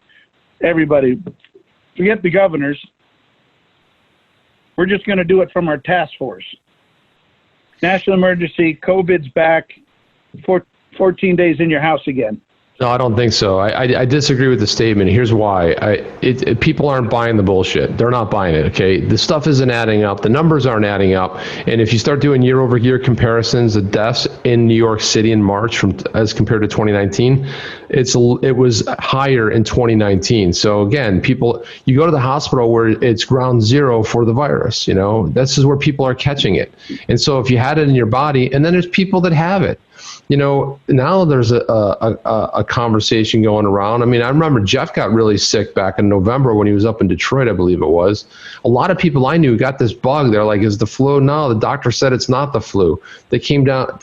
Everybody, forget the governors. We're just going to do it from our task force. National emergency, COVID's back, 14 days in your house again. No, I don't think so. I disagree with the statement. Here's why. People aren't buying the bullshit. They're not buying it, okay? The stuff isn't adding up. The numbers aren't adding up. And if you start doing year-over-year comparisons of deaths in New York City in March as compared to 2019, it was higher in 2019. So again, you go to the hospital where it's ground zero for the virus. This is where people are catching it. And so if you had it in your body, and then there's people that have it. Now there's a conversation going around. I mean, I remember Jeff got really sick back in November when he was up in Detroit, I believe it was. A lot of people I knew got this bug. They're like, is the flu? No, the doctor said it's not the flu. They came down.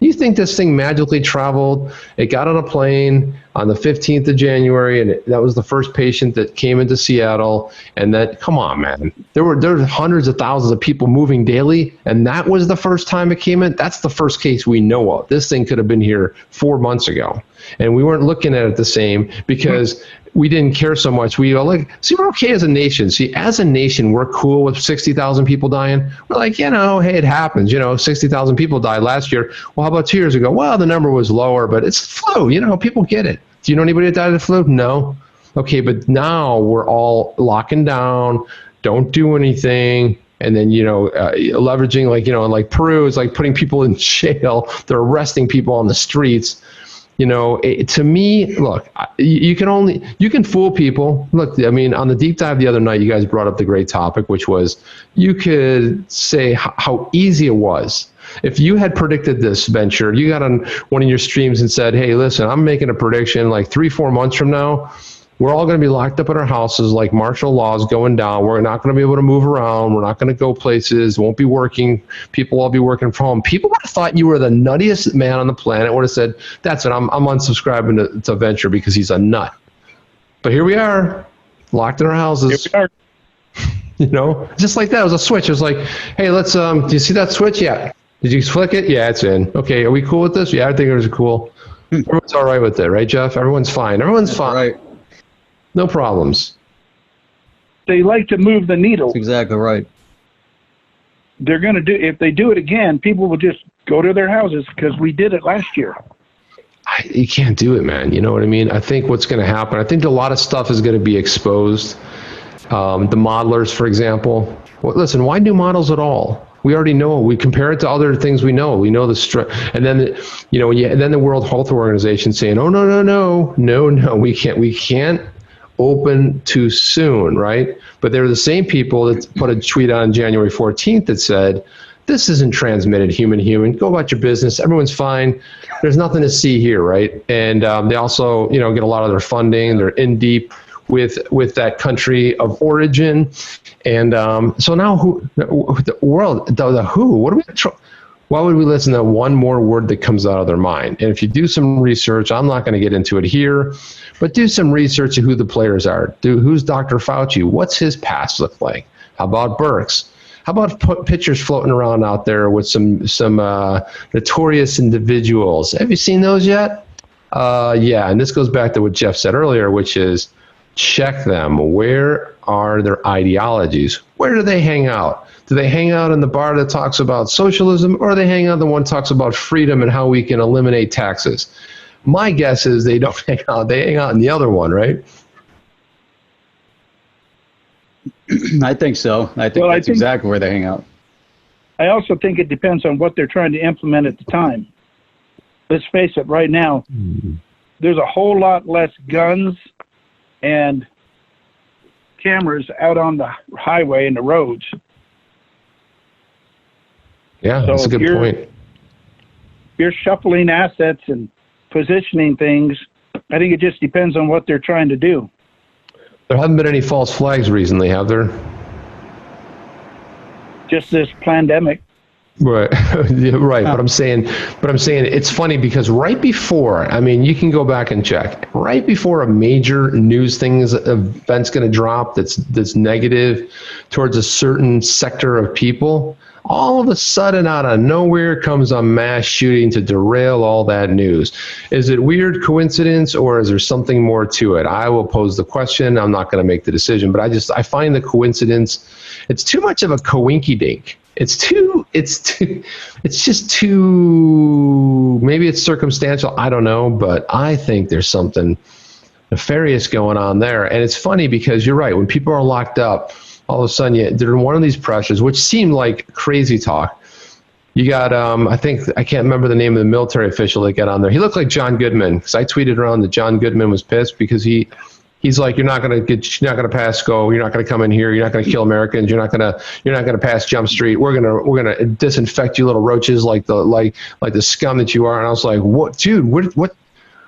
You think this thing magically traveled? It got on a plane on the 15th of January, and that was the first patient that came into Seattle. And come on, man. There were hundreds of thousands of people moving daily, and that was the first time it came in. That's the first case we know of. This thing could have been here 4 months ago, and we weren't looking at it the same because we didn't care so much. We all we're okay as a nation. See, as a nation, we're cool with 60,000 people dying. We're like, hey, it happens. 60,000 people died last year. Well, how about 2 years ago? Well, the number was lower, but it's flu. People get it. Do you know anybody that died of the flu? No. Okay, but now we're all locking down, don't do anything. And then, leveraging like Peru is like putting people in jail. They're arresting people on the streets. To me, look, you can fool people. Look, I mean, on the deep dive the other night, you guys brought up the great topic, which was you could say how easy it was. If you had predicted this venture, you got on one of your streams and said, hey, listen, I'm making a prediction like 3-4 months from now, we're all going to be locked up in our houses like martial law is going down. We're not going to be able to move around. We're not going to go places. Won't be working. People will be working from home. People would have thought you were the nuttiest man on the planet. Would have said, that's it. I'm unsubscribing to Venture because he's a nut. But here we are, locked in our houses. Here we are. Just like that. It was a switch. It was like, hey, let's, do you see that switch? Yeah. Did you flick it? Yeah, it's in. Okay, are we cool with this? Yeah, I think it was cool. Everyone's all right with it, right, Jeff? Everyone's fine. Everyone's fine. Right. No problems. They like to move the needle. That's exactly right. They're going to do, if they do it again, people will just go to their houses because we did it last year. You can't do it, man. You know what I mean? I think what's going to happen, I think a lot of stuff is going to be exposed. The modelers, for example. Well, listen, why do models at all? We already know. We compare it to other things we know. We know and then, and then the World Health Organization saying, oh, no, we can't open too soon, right? But they're the same people that put a tweet on January 14th that said, this isn't transmitted human. Go about your business. Everyone's fine. There's nothing to see here, right? And they also, get a lot of their funding. They're in deep with that country of origin. And so now the world, the who, what do we, why would we listen to one more word that comes out of their mind? And if you do some research, I'm not going to get into it here, but do some research of who the players are. Who's Dr. Fauci? What's his past look like? How about Birx? How about pictures floating around out there with some notorious individuals? Have you seen those yet? Yeah, and this goes back to what Jeff said earlier, which is check them. Where are their ideologies? Where do they hang out? Do they hang out in the bar that talks about socialism, or they hang out the one that talks about freedom and how we can eliminate taxes? My guess is they don't hang out. They hang out in the other one, right? I think so. I think that's exactly where they hang out. I also think it depends on what they're trying to implement at the time. Let's face it, right now, there's a whole lot less guns and cameras out on the highway and the roads. Yeah, so that's a good point. You're shuffling assets and positioning things. I think it just depends on what they're trying to do. There haven't been any false flags recently, have there? Just this pandemic. Right, right. But I'm saying it's funny because right before, I mean, you can go back and check. Right before a major news event's going to drop that's negative towards a certain sector of people, all of a sudden out of nowhere comes a mass shooting to derail all that news. Is it weird coincidence, or is there something more to it? I will pose the question. I'm not going to make the decision, but I find the coincidence, it's too much of a coinky-dink. It's just too, maybe it's circumstantial, I don't know, but I think there's something nefarious going on there. And it's funny because you're right, when people are locked up, all of a sudden they're in one of these pressures, which seemed like crazy talk. You got, I can't remember the name of the military official that got on there. He looked like John Goodman, because I tweeted around that John Goodman was pissed because he's like, you're not going to pass go. You're not going to come in here. You're not going to kill Americans. You're not going to pass Jump Street. We're going to disinfect you little roaches like the scum that you are. And I was like, what, dude, what?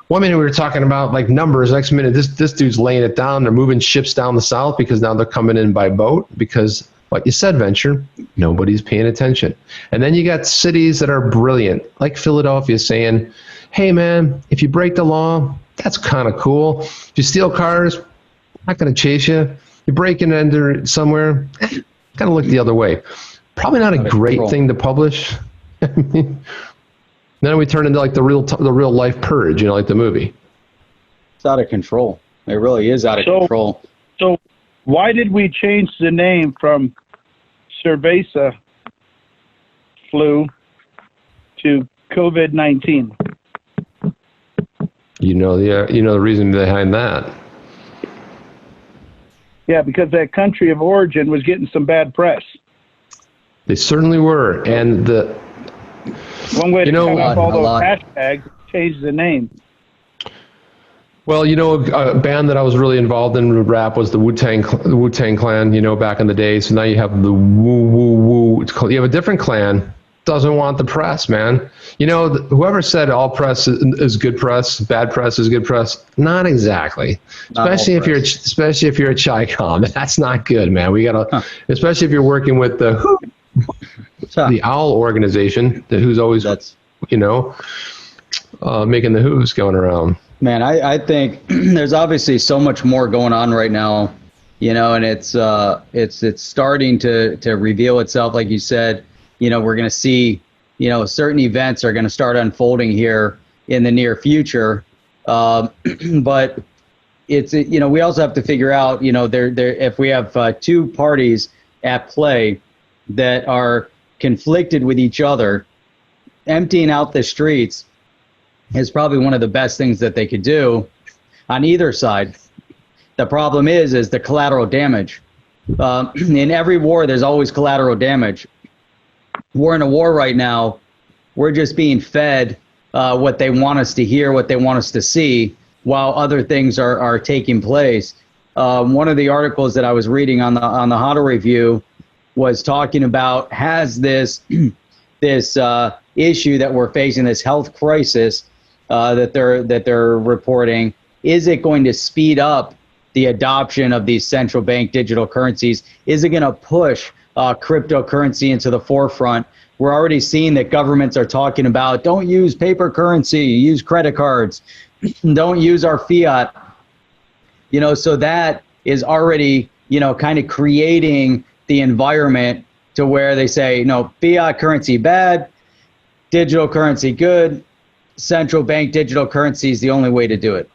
One minute we were talking about like numbers. Next minute, this dude's laying it down. They're moving ships down the south because now they're coming in by boat because, like you said, Venture, nobody's paying attention. And then you got cities that are brilliant, like Philadelphia, saying, hey, man, if you break the law, that's kind of cool. If you steal cars, I'm not going to chase you. You break in under somewhere, kind of look the other way. Probably not a great thing to publish. Then we turn into like the real life Purge, like the movie. It's out of control. It really is out of control. So why did we change the name from Cerveza flu to COVID-19? You know the reason behind that. Yeah, because that country of origin was getting some bad press. They certainly were, and one way to cut off all those hashtags, change the name. Well, a band that I was really involved in with rap was the Wu-Tang Clan, back in the day. So now you have the Woo. You have a different clan. Doesn't want the press, man. Whoever said all press is good press, bad press is good press. Not exactly. Especially if you're a Chi-Com. That's not good, man. We gotta, especially if you're working with the OWL organization, who's always making the who's going around. Man, I think there's obviously so much more going on right now, and it's starting to reveal itself. Like you said, we're going to see, certain events are going to start unfolding here in the near future. But it's, we also have to figure out, if we have two parties at play that are conflicted with each other, emptying out the streets is probably one of the best things that they could do on either side. The problem is the collateral damage. In every war, there's always collateral damage. We're in a war right now. We're just being fed what they want us to hear, what they want us to see, while other things are taking place. One of the articles that I was reading on the HODL Review was talking about, has this issue that we're facing, this health crisis that they're reporting, is it going to speed up the adoption of these central bank digital currencies? Is it going to push cryptocurrency into the forefront? We're already seeing that governments are talking about, don't use paper currency, use credit cards, don't use our fiat. So that is already, kind of creating the environment to where they say, no, fiat currency bad, digital currency good, central bank digital currency is the only way to do it.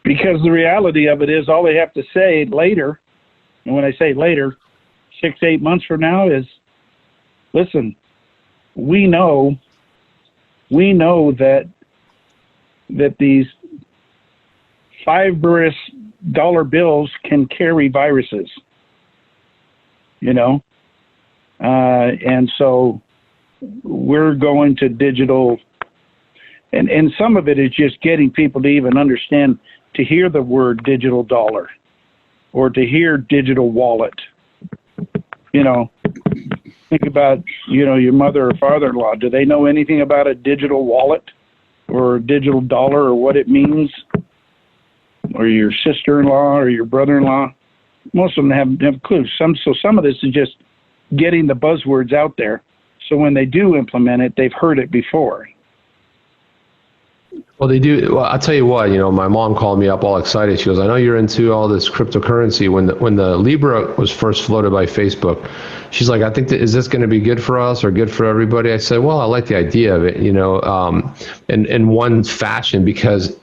Because the reality of it is, all they have to say later, and when I say later, 6 to 8 months from now, is, listen, we know that these fibrous dollar bills can carry viruses, and so we're going to digital. And some of it is just getting people to even understand, to hear the word digital dollar or to hear digital wallet. Think about, your mother or father-in-law. Do they know anything about a digital wallet or a digital dollar or what it means? Or your sister-in-law or your brother-in-law? Most of them have clues. Some of this is just getting the buzzwords out there. So when they do implement it, they've heard it before. Well, they do. Well, I'll tell you what, my mom called me up all excited. She goes, I know you're into all this cryptocurrency. When the Libra was first floated by Facebook, she's like, I think is this going to be good for us or good for everybody? I said, well, I like the idea of it, in one fashion, because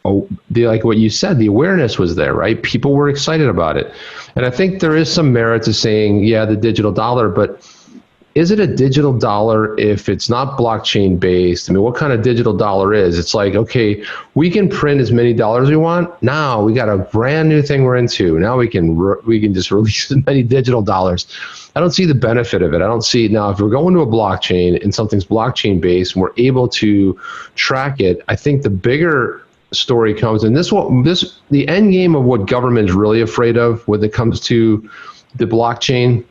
like what you said, the awareness was there, right? People were excited about it. And I think there is some merit to saying, yeah, the digital dollar, but is it a digital dollar if it's not blockchain based? I mean, what kind of digital dollar is? It's like, okay, we can print as many dollars as we want. Now we got a brand new thing we're into. Now we can just release as many digital dollars. I don't see the benefit of it. I don't see, now if we're going to a blockchain and something's blockchain based and we're able to track it, I think the bigger story comes, and the end game of what government is really afraid of when it comes to the blockchain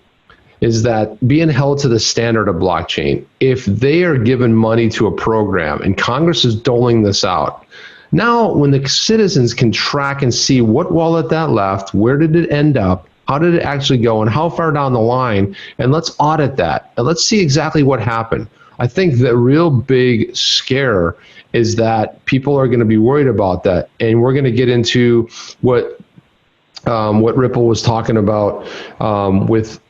is that being held to the standard of blockchain. If they are given money to a program and Congress is doling this out, now when the citizens can track and see what wallet that left, where did it end up, how did it actually go, and how far down the line, and let's audit that, and let's see exactly what happened. I think the real big scare is that people are going to be worried about that, and we're going to get into what Ripple was talking about with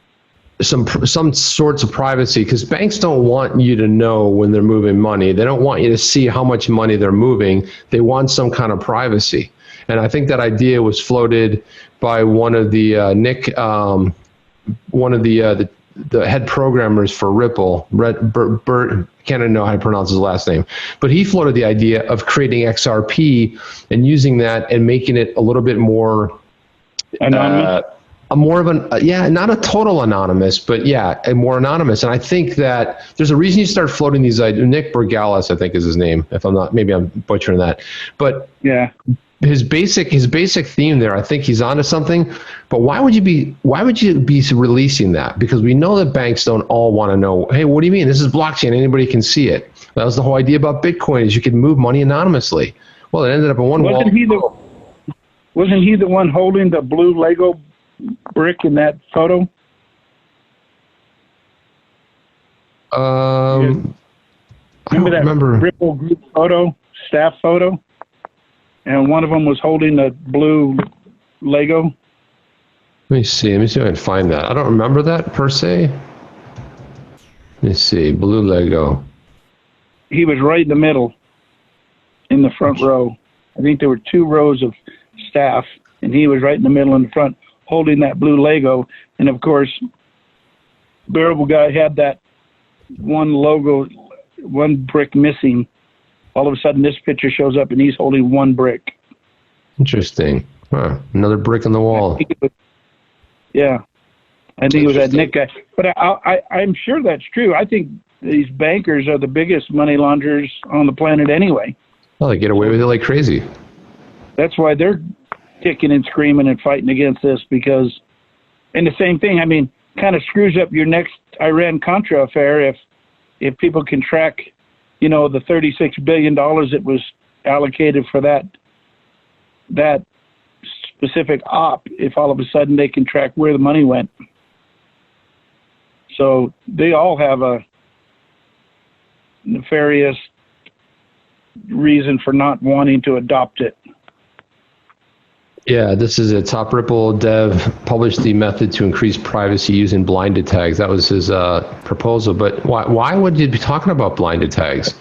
some sorts of privacy, because banks don't want you to know when they're moving money. They don't want you to see how much money they're moving. They want some kind of privacy. And I think that idea was floated by one of the the head programmers for Ripple, Bert, can't know how to pronounce his last name, but he floated the idea of creating XRP and using that and making it a little bit more anonymous. More of not a total anonymous, but a more anonymous. And I think that there's a reason you start floating these ideas. Nick Bergalis, I think is his name. If I'm not, maybe I'm butchering that. But his basic theme there, I think he's onto something. But why would you be releasing that? Because we know that banks don't all want to know, hey, what do you mean? This is blockchain, anybody can see it. That was the whole idea about Bitcoin, is you could move money anonymously. Well, it ended up in one Wasn't he the one holding the blue Lego brick in that photo? Remember. Ripple group photo, staff photo? And one of them was holding a blue Lego. Let me see if I can find that. I don't remember that per se. Let me see, blue Lego. He was right in the middle, in the front row. I think there were 2 rows of staff, and he was right in the middle in the front, holding that blue Lego. And of course, Bearable Guy had that one brick missing. All of a sudden, this picture shows up, and he's holding 1 brick. Interesting. Huh. Another brick on the wall. Yeah. I think it was that Nick guy. But I'm sure that's true. I think these bankers are the biggest money launderers on the planet anyway. Well, they get away with it like crazy. That's why they're kicking and screaming and fighting against this, because, and the same thing, I mean, kind of screws up your next Iran-Contra affair if people can track, you know, the $36 billion that was allocated for that specific op, if all of a sudden they can track where the money went. So they all have a nefarious reason for not wanting to adopt it. Yeah, this is a Top Ripple dev published the method to increase privacy using blinded tags. That was his proposal. But why would you be talking about blinded tags?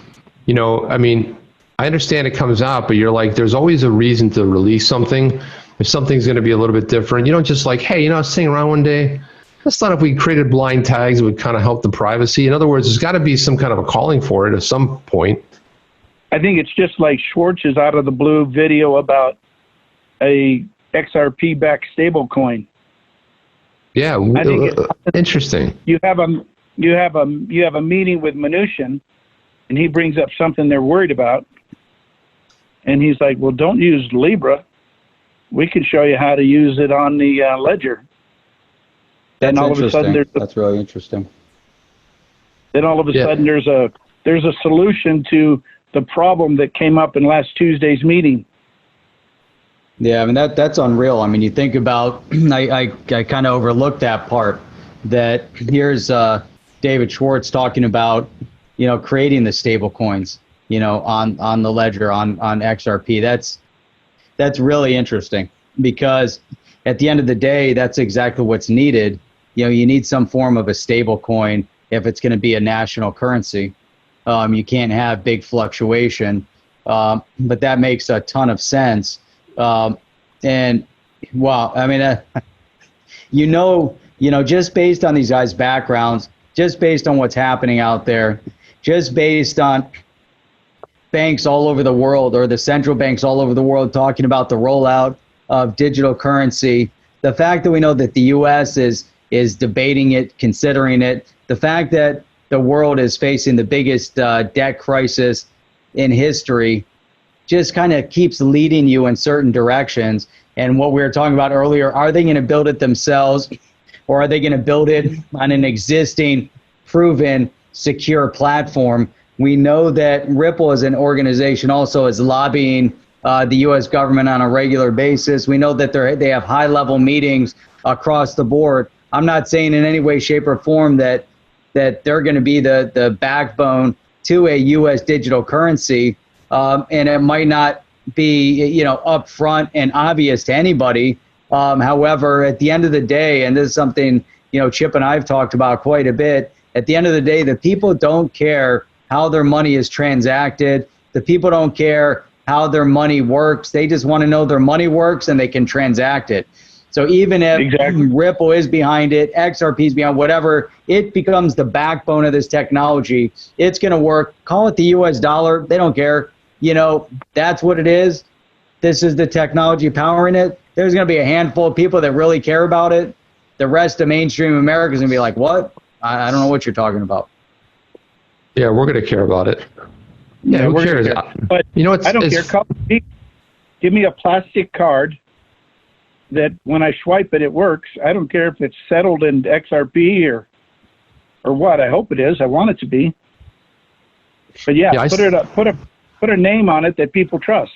You know, I mean, I understand it comes out, but you're like, there's always a reason to release something. If something's going to be a little bit different, you don't just like, hey, you know, I was sitting around one day, let's thought if we created blind tags, it would kind of help the privacy. In other words, there's got to be some kind of a calling for it at some point. I think it's just like Schwartz is out of the blue video about a XRP-backed stablecoin. Yeah, I think interesting. You have a meeting with Mnuchin, and he brings up something they're worried about, and he's like, "Well, don't use Libra. We can show you how to use it on the ledger." That's all interesting. Of a sudden that's really interesting. Then all of a sudden there's a solution to the problem that came up in last Tuesday's meeting. Yeah, I mean, that's unreal. I mean, you think about, I kind of overlooked that part, that here's David Schwartz talking about, you know, creating the stable coins, you know, on the ledger, on XRP. That's really interesting, because at the end of the day, that's exactly what's needed. You know, you need some form of a stable coin if it's going to be a national currency. You can't have big fluctuation, but that makes a ton of sense. And wow, I mean, you know, just based on these guys' backgrounds, just based on what's happening out there, just based on banks all over the world, or the central banks all over the world talking about the rollout of digital currency, the fact that we know that the U.S. is debating it, considering it, the fact that the world is facing the biggest debt crisis in history, just kind of keeps leading you in certain directions. And what we were talking about earlier, are they going to build it themselves, or are they going to build it on an existing, proven, secure platform? We know that Ripple as an organization also is lobbying the U.S. government on a regular basis. We know that they have high-level meetings across the board. I'm not saying in any way, shape, or form that they're going to be the backbone to a U.S. digital currency, and it might not be, you know, upfront and obvious to anybody. However, at the end of the day, and this is something, you know, Chip and I have talked about quite a bit, at the end of the day, the people don't care how their money is transacted. The people don't care how their money works. They just want to know their money works and they can transact it. So even if Ripple is behind it, XRP is behind, whatever, it becomes the backbone of this technology. It's going to work. Call it the US dollar. They don't care. You know, that's what it is. This is the technology powering it. There's going to be a handful of people that really care about it. The rest of mainstream America is going to be like, what? I don't know what you're talking about. Yeah, we're going to care about it. Yeah, who cares? But you know, I don't care. give me a plastic card that when I swipe it, it works. I don't care if it's settled in XRP or what. I hope it is. I want it to be. But yeah, put a name on it that people trust.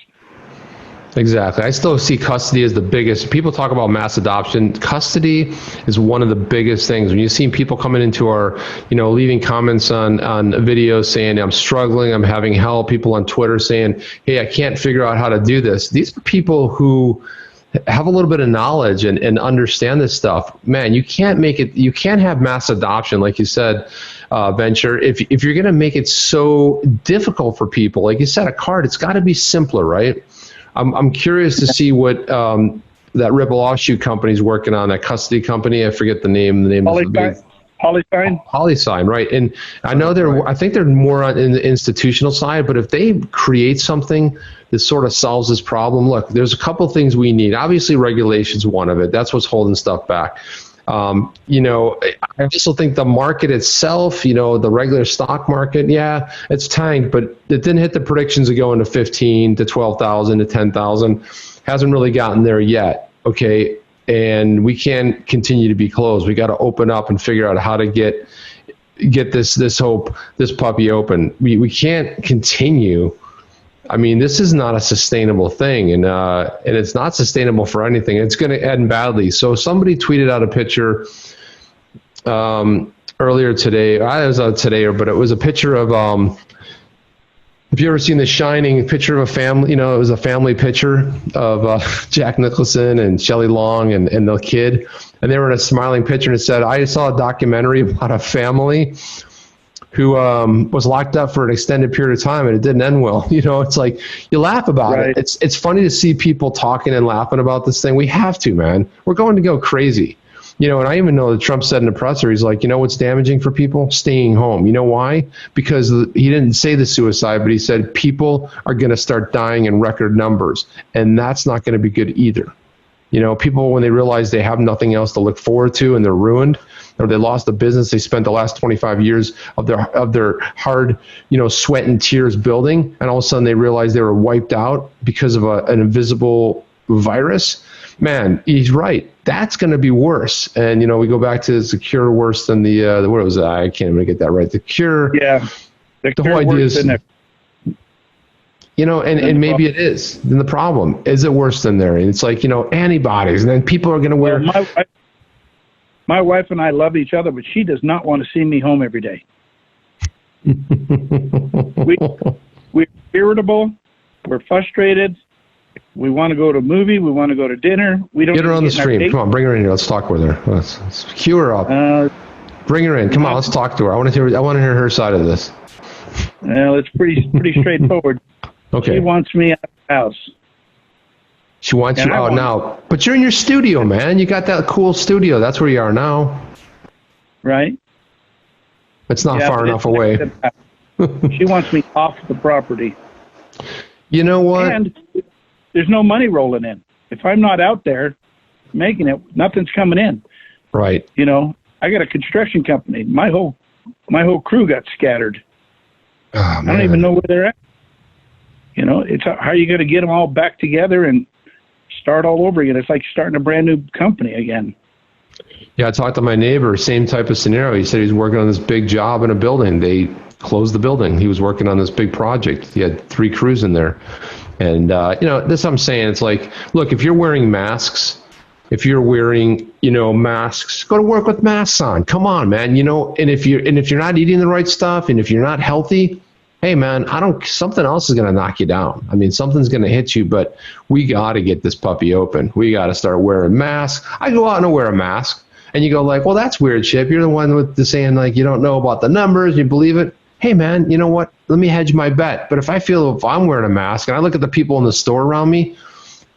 Exactly. I still see custody as the biggest. People talk about mass adoption. Custody is one of the biggest things. When you see people coming into our, leaving comments on videos saying, I'm struggling, I'm having help, people on Twitter saying, hey, I can't figure out how to do this. These are people who have a little bit of knowledge and understand this stuff. Man, you can't have mass adoption, like you said, Venture, if you're going to make it so difficult for people. Like you said, a card, it's got to be simpler, right? I'm curious to see what that Ripple offshoot company is working on, that custody company. I forget the name. The name of the Polysign, right? And I know I think they're more in the institutional side, but if they create something that sort of solves this problem, look, there's a couple things we need. Obviously, regulation's one of it. That's what's holding stuff back. I also think the market itself, the regular stock market, yeah, it's tanked, but it didn't hit the predictions of going to 15 to 12,000 to 10,000. Hasn't really gotten there yet. Okay. And we can't continue to be closed. We got to open up and figure out how to get this puppy open. We can't continue. I mean, this is not a sustainable thing, and it's not sustainable for anything. It's going to end badly. So somebody tweeted out a picture earlier today. I was out today, but it was a picture of have you ever seen The Shining? Picture of a family. It was a family picture of Jack Nicholson and Shelley Long and the kid, and they were in a smiling picture. And it said, "I saw a documentary about a family who was locked up for an extended period of time, and it didn't end well." It's like you laugh about it. It's funny to see people talking and laughing about this thing. We have to, man. We're going to go crazy. And I even know that Trump said in the presser, he's like, what's damaging for people? Staying home. You know why? Because he didn't say the suicide, but he said people are going to start dying in record numbers, and that's not going to be good either. People, when they realize they have nothing else to look forward to and they're ruined, or they lost the business they spent the last 25 years of their hard, sweat and tears building, and all of a sudden they realize they were wiped out because of an invisible virus. Man, he's right. That's going to be worse. And, we go back to the cure worse than the what was that? I can't even get that right. The cure. Yeah. The whole idea is, and maybe it is. Then the problem is it worse than there? And it's like, antibodies, and then people are going to wear. My wife and I love each other, but she does not want to see me home every day. We're irritable. We're frustrated. We want to go to a movie. We want to go to dinner. We don't get her on the stream. Come on, bring her in here. Let's talk with her. Let's cue her up. Bring her in. Come on, let's talk to her. I want to hear her side of this. Well, it's pretty straightforward. Okay. She wants me out of the house. She wants you out now. But you're in your studio, man. You got that cool studio. That's where you are now. Right. It's not far enough away. She wants me off the property. You know what? And there's no money rolling in. If I'm not out there making it, nothing's coming in. Right. I got a construction company. My whole crew got scattered. Oh, I don't even know where they're at. It's how are you going to get them all back together and start all over again? It's like starting a brand new company again. Yeah, I talked to my neighbor, same type of scenario. He said he's working on this big job in a building. They closed the building. He was working on this big project. He had 3 crews in there. And, this I'm saying, it's like, look, if you're wearing masks, masks, go to work with masks on. Come on, man. And if you're not eating the right stuff, and if you're not healthy, hey, man, something else is going to knock you down. I mean, something's going to hit you, but we got to get this puppy open. We got to start wearing masks. I go out and I wear a mask, and you go like, well, that's weird, Chip. You're the one with the saying, like, you don't know about the numbers, you believe it. Hey, man, you know what? Let me hedge my bet. But if I'm wearing a mask and I look at the people in the store around me,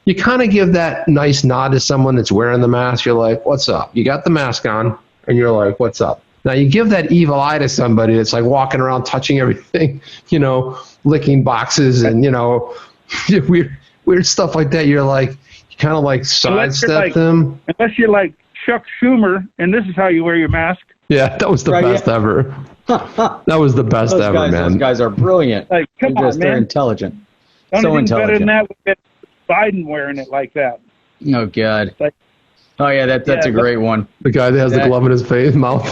you kind of give that nice nod to someone that's wearing the mask. You're like, what's up? You got the mask on, and you're like, what's up? Now, you give that evil eye to somebody that's like walking around touching everything, licking boxes and, weird stuff like that. You're like, you kind of like sidestep them. Unless you're like Chuck Schumer, and this is how you wear your mask. Yeah, that was the best ever. That was the best ever, man. Those guys are brilliant. Like, come on, man. They're intelligent. So intelligent. Better than that. Biden wearing it like that. Oh God. Like, Oh yeah, that's a great one. The guy that has the glove in his face, mouth.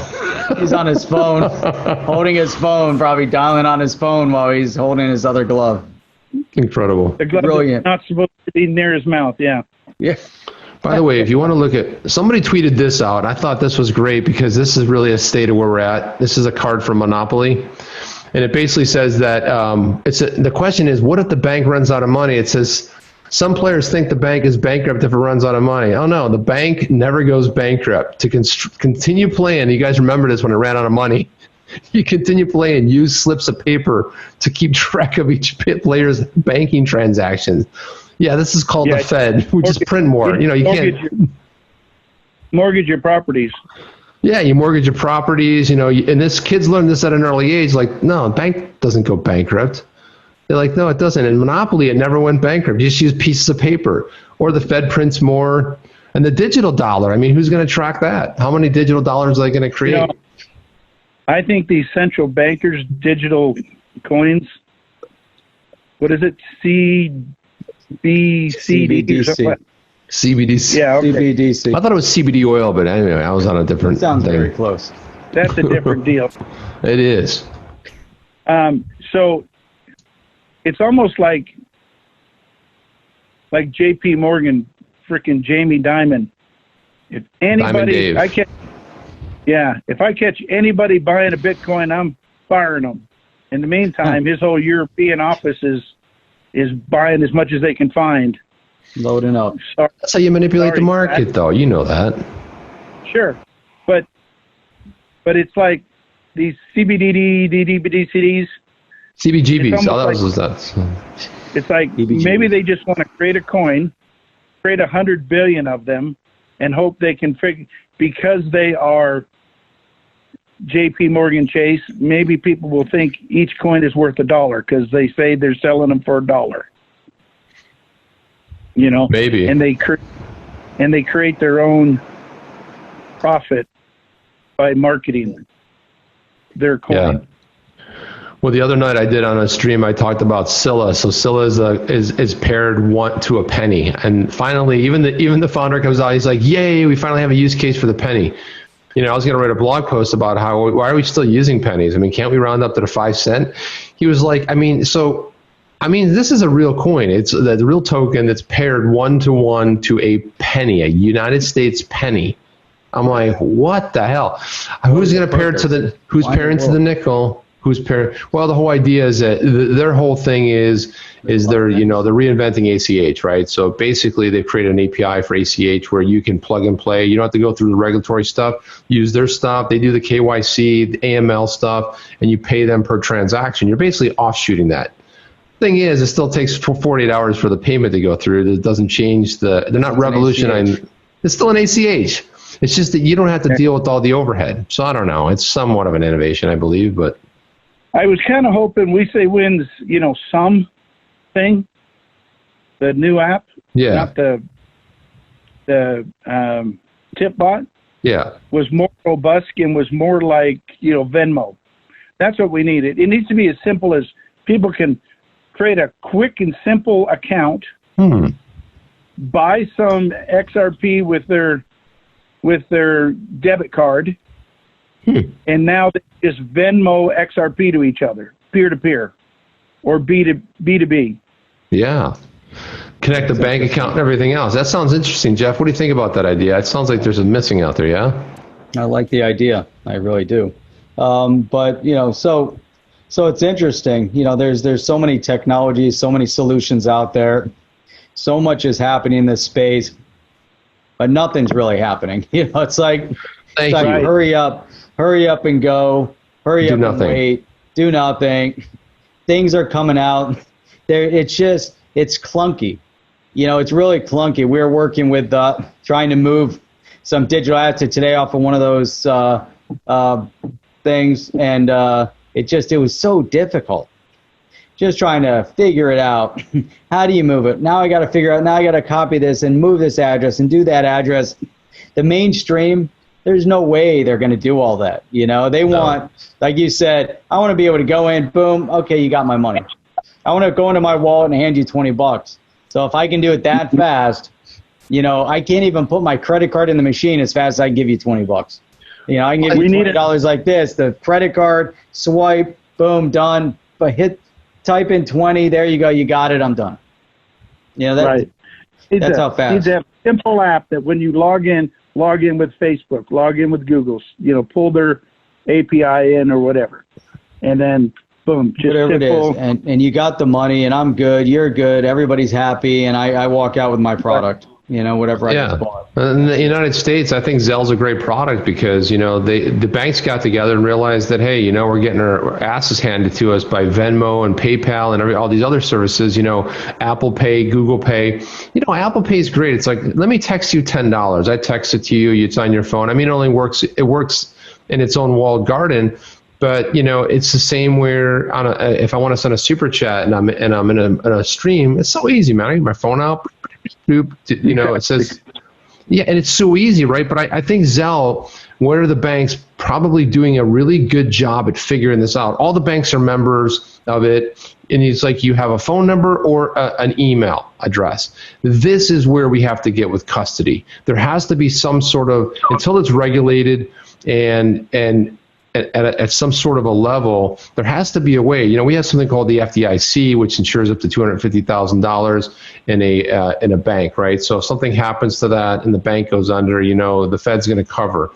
He's on his phone, holding his phone, probably dialing on his phone while he's holding his other glove. Incredible. The glove Brilliant. is not supposed to be near his mouth. Yeah. Yeah. By the way, if you want to look at, somebody tweeted this out. I thought this was great because this is really a state of where we're at. This is a card from Monopoly. And it basically says that the question is, what if the bank runs out of money? It says, some players think the bank is bankrupt if it runs out of money. Oh, no, the bank never goes bankrupt. To continue playing, you guys remember this when it ran out of money. You continue playing, use slips of paper to keep track of each player's banking transactions. Yeah, this is called the Fed. We just print more. You can't mortgage your properties. Yeah, you mortgage your properties. And this kids learn this at an early age. Like, no, a bank doesn't go bankrupt. They're like, no, it doesn't. In Monopoly, it never went bankrupt. You just use pieces of paper, or the Fed prints more. And the digital dollar. I mean, who's going to track that? How many digital dollars are they going to create? I think these central bankers' digital coins. What is it? CBDC. CBDC. Yeah, okay. CBDC. I thought it was CBD oil, but anyway, I was on a different Sounds thing. very close. That's a different deal. It is. So it's almost like J.P. Morgan, freaking Jamie Dimon. If anybody, if I catch anybody buying a Bitcoin, I'm firing them. In the meantime, his whole European office is buying as much as they can find. Loading up. That's how you manipulate the market, though. You know that. Sure, but it's like these CBDCs. CBGBs. Oh, that was that. It's like maybe they just want to create a coin, create 100 billion of them, and hope they can figure, because they are J.P. Morgan Chase, maybe people will think each coin is worth $1 because they say they're selling them for $1. Maybe. And they create their own profit by marketing their coin. Yeah. Well, the other night I did on a stream, I talked about Scylla. So Scylla is paired to a penny, and finally, even the founder comes out. He's like, "Yay! We finally have a use case for the penny." I was going to write a blog post about why are we still using pennies? I mean, can't we round up to the 5 cent? He was like, this is a real coin. It's the real token that's paired 1-to-1 to a penny, a United States penny. I'm like, what the hell? Who's going to pair it to the? Who's pairing to the nickel? Who's pairing? Well, the whole idea is that their whole thing is they're reinventing ACH, right? So basically, they've created an API for ACH where you can plug and play. You don't have to go through the regulatory stuff. Use their stuff. They do the KYC, the AML stuff, and you pay them per transaction. You're basically offshooting that. Thing is, it still takes 48 hours for the payment to go through. It doesn't change they're not revolutionizing. It's still an ACH. It's just that you don't have to deal with all the overhead. So I don't know. It's somewhat of an innovation, I believe, but. I was kind of hoping we say wins, some thing, the new app, not the tip bot, was more robust and was more like, Venmo. That's what we needed. It needs to be as simple as people can create a quick and simple account, buy some XRP with their debit card, and now they just Venmo XRP to each other, peer-to-peer, or B2B. Yeah. Connect the bank account and everything else. That sounds interesting, Jeff. What do you think about that idea? It sounds like there's a missing out there, yeah? I like the idea. I really do. But, so it's interesting. There's so many technologies, so many solutions out there. So much is happening in this space, but nothing's really happening. It's like, hurry up and go, hurry up and wait, do nothing. Things are coming out. It's clunky. It's really clunky. We're working with trying to move some digital assets today off of one of those things, and it was so difficult. Just trying to figure it out. How do you move it? Now I got to figure out, now I got to copy this and move this address and do that address. The mainstream, there's no way they're going to do all that. They want, like you said, I want to be able to go in, boom, okay, you got my money. I want to go into my wallet and hand you $20. So if I can do it that fast, you know, I can't even put my credit card in the machine as fast as I can give you $20. You know, I can give you $20 like this. The credit card, swipe, boom, done. But type in 20, there you go, you got it, I'm done. You know, that's how fast. It's a simple app that when you log in with Facebook, log in with Google, you know, pull their API in or whatever. And then, boom, just whatever simple. it is. And you got the money, and I'm good, you're good, everybody's happy, and I walk out with my product. You know, whatever I just bought. In the United States, I think Zelle's a great product because, you know, the banks got together and realized that, hey, you know, we're getting our asses handed to us by Venmo and PayPal and all these other services, you know, Apple Pay, Google Pay. You know, Apple Pay is great. It's like, let me text you $10. I text it to you. It's on your phone. I mean, it works in its own walled garden. But, you know, it's the same where if I want to send a super chat and I'm in a stream, it's so easy, man. I get my phone out. You know, it says, yeah, and it's so easy, right? But I think Zelle, what are the banks probably doing a really good job at figuring this out? All the banks are members of it, and it's like you have a phone number or an email address. This is where we have to get with custody. There has to be some sort of, until it's regulated and at some sort of a level, there has to be a way. You know, we have something called the FDIC, which insures up to $250,000 in a bank, right? So if something happens to that and the bank goes under, you know, the Fed's going to cover.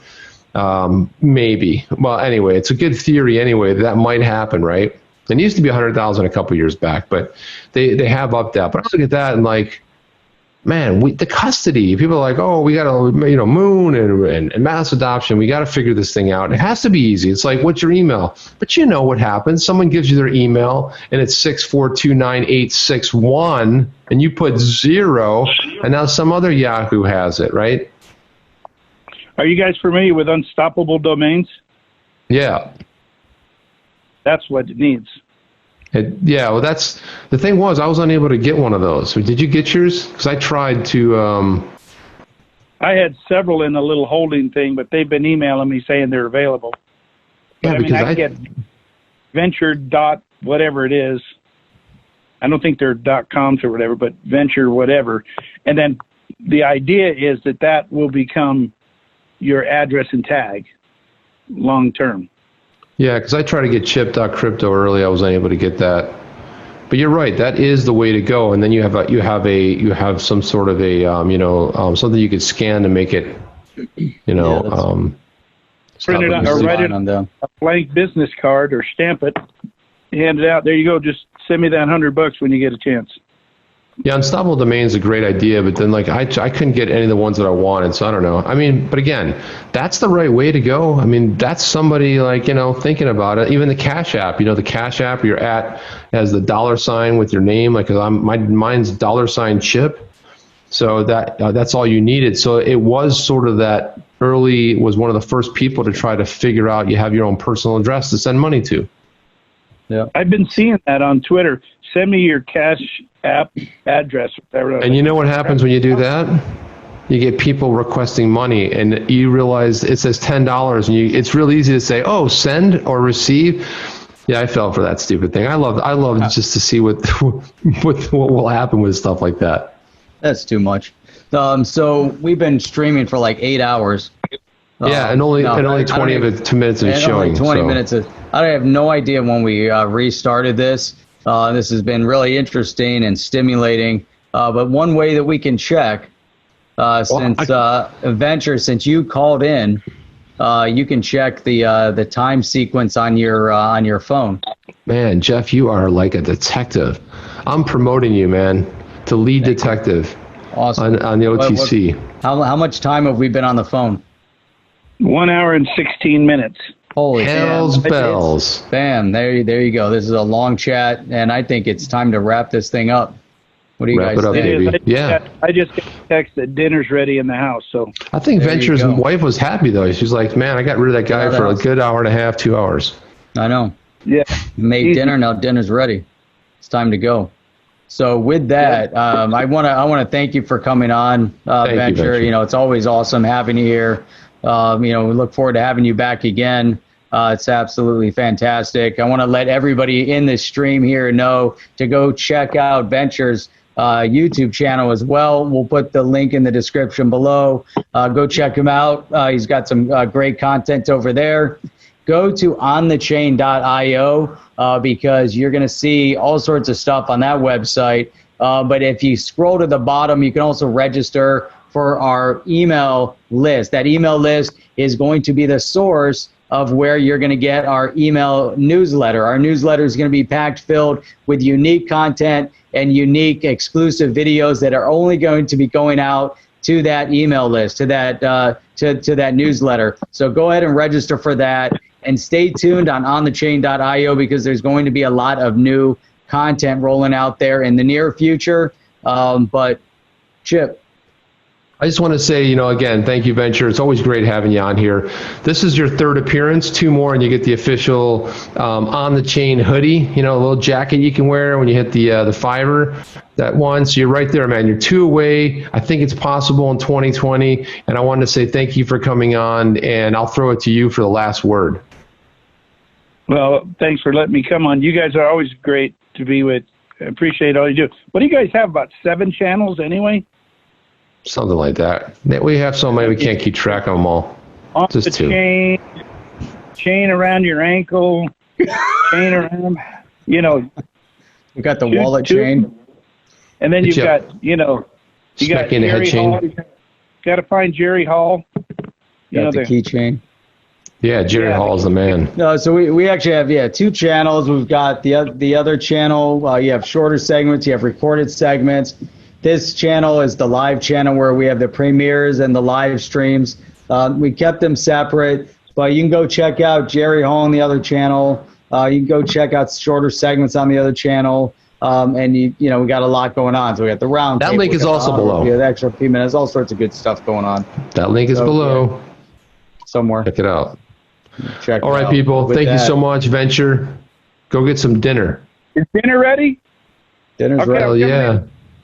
Maybe. Well, anyway, it's a good theory anyway. That might happen, right? It used to be 100,000 a couple years back, but they have upped that. But I look at that and like, man, the custody, people are like, oh, we got to, you know, Moon and mass adoption. We got to figure this thing out. It has to be easy. It's like, what's your email? But you know what happens. Someone gives you their email and it's 6429861 and you put 0 and now some other Yahoo has it, right? Are you guys familiar with unstoppable domains? Yeah. That's what it needs. Yeah, well, that's the thing. Was I was unable to get one of those. Did you get yours? Because I tried to. I had several in a little holding thing, but they've been emailing me saying they're available. Yeah, but, I get venture dot whatever it is. I don't think they're .coms or whatever, but venture whatever, and then the idea is that will become your address and tag long term. Yeah, because I tried to get chip.crypto early. I was unable to get that. But you're right. That is the way to go. And then you have some sort of a something you could scan to make it, print it out or write it on a blank business card or stamp it, hand it out. There you go. Just send me that $100 when you get a chance. Yeah, unstoppable domain is a great idea, but then like I couldn't get any of the ones that I wanted, so I don't know. I mean, but again, that's the right way to go. I mean, that's somebody like, thinking about it. Even the Cash App, the Cash App you're at has the $ with your name. Like mine's $chip, so that's all you needed. So it was sort of that early was one of the first people to try to figure out you have your own personal address to send money to. Yeah, I've been seeing that on Twitter. Send me your Cash App address. And you know what happens when you do that? You get people requesting money, and you realize it says $10, and it's real easy to say, "Oh, send or receive." Yeah, I fell for that stupid thing. I love just to see what will happen with stuff like that. That's too much. So we've been streaming for like 8 hours. Yeah, and only 20 minutes of showing. Only 20 minutes. I have no idea when we restarted this. This has been really interesting and stimulating. But one way that we can check, since you called in, you can check the time sequence on your phone. Man, Jeff, you are like a detective. I'm promoting you, man, to lead detective. Awesome. On the OTC. How much time have we been on the phone? 1 hour and 16 minutes. Holy hell's bells. Bam, there you go. This is a long chat, and I think it's time to wrap this thing up. What do you guys think? Yeah. I just got a text that dinner's ready in the house. So I think Venture's wife was happy, though. She's like, man, I got rid of that guy for a good hour and a half, 2 hours. I know. Yeah. Made dinner, now dinner's ready. It's time to go. So with that, I want to thank you for coming on, Venture. It's always awesome having you here. We look forward to having you back again. It's absolutely fantastic. I want to let everybody in this stream here know to go check out Venture's YouTube channel as well. We'll put the link in the description below. Go check him out. He's got some great content over there. Go to onthechain.io because you're going to see all sorts of stuff on that website. But if you scroll to the bottom, you can also register for our email list. That email list is going to be the source of where you're going to get our email newsletter. Our newsletter is going to be packed filled with unique content and unique exclusive videos that are only going to be going out to that email list, to that to that newsletter. So go ahead and register for that, and stay tuned on onthechain.io because there's going to be a lot of new content rolling out there in the near future. But Chip, I just want to say, again, thank you, Venture. It's always great having you on here. This is your third appearance, 2 more, and you get the official On the Chain hoodie, a little jacket you can wear when you hit the Fiverr. That one, so you're right there, man. You're 2 away. I think it's possible in 2020, and I wanted to say thank you for coming on, and I'll throw it to you for the last word. Well, thanks for letting me come on. You guys are always great to be with. I appreciate all you do. What do you guys have, about 7 channels anyway? Something like that. We have so many we can't keep track of them all. On Just the 2. chain around your ankle, chain around, we got the wallet chain. And then you've got, you got Jerry Hall. Got to find Jerry Hall. Got the keychain. Yeah, Jerry Hall's the man. No, so we actually have 2 channels. We've got the other channel. You have shorter segments. You have recorded segments. This channel is the live channel where we have the premieres and the live streams. We kept them separate, but you can go check out Jerry Hall on the other channel. You can go check out shorter segments on the other channel. And we got a lot going on. So we got the Roundtable. That link is also below. Yeah, the XRP minutes, all sorts of good stuff going on. That link is below. Somewhere. Check it out. All right, people. Thank you so much, Venture. Go get some dinner. Is dinner ready? Dinner's ready. Hell yeah.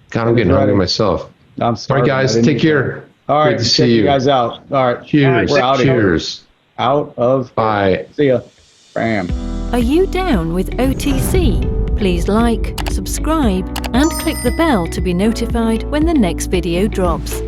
God, I'm getting hungry myself. I'm sorry. All right, guys. Take care. All right. Great to see you guys out. All right. Cheers. We're out Cheers. Out of. Bye. See ya. Bam. Are you down with OTC? Please like, subscribe, and click the bell to be notified when the next video drops.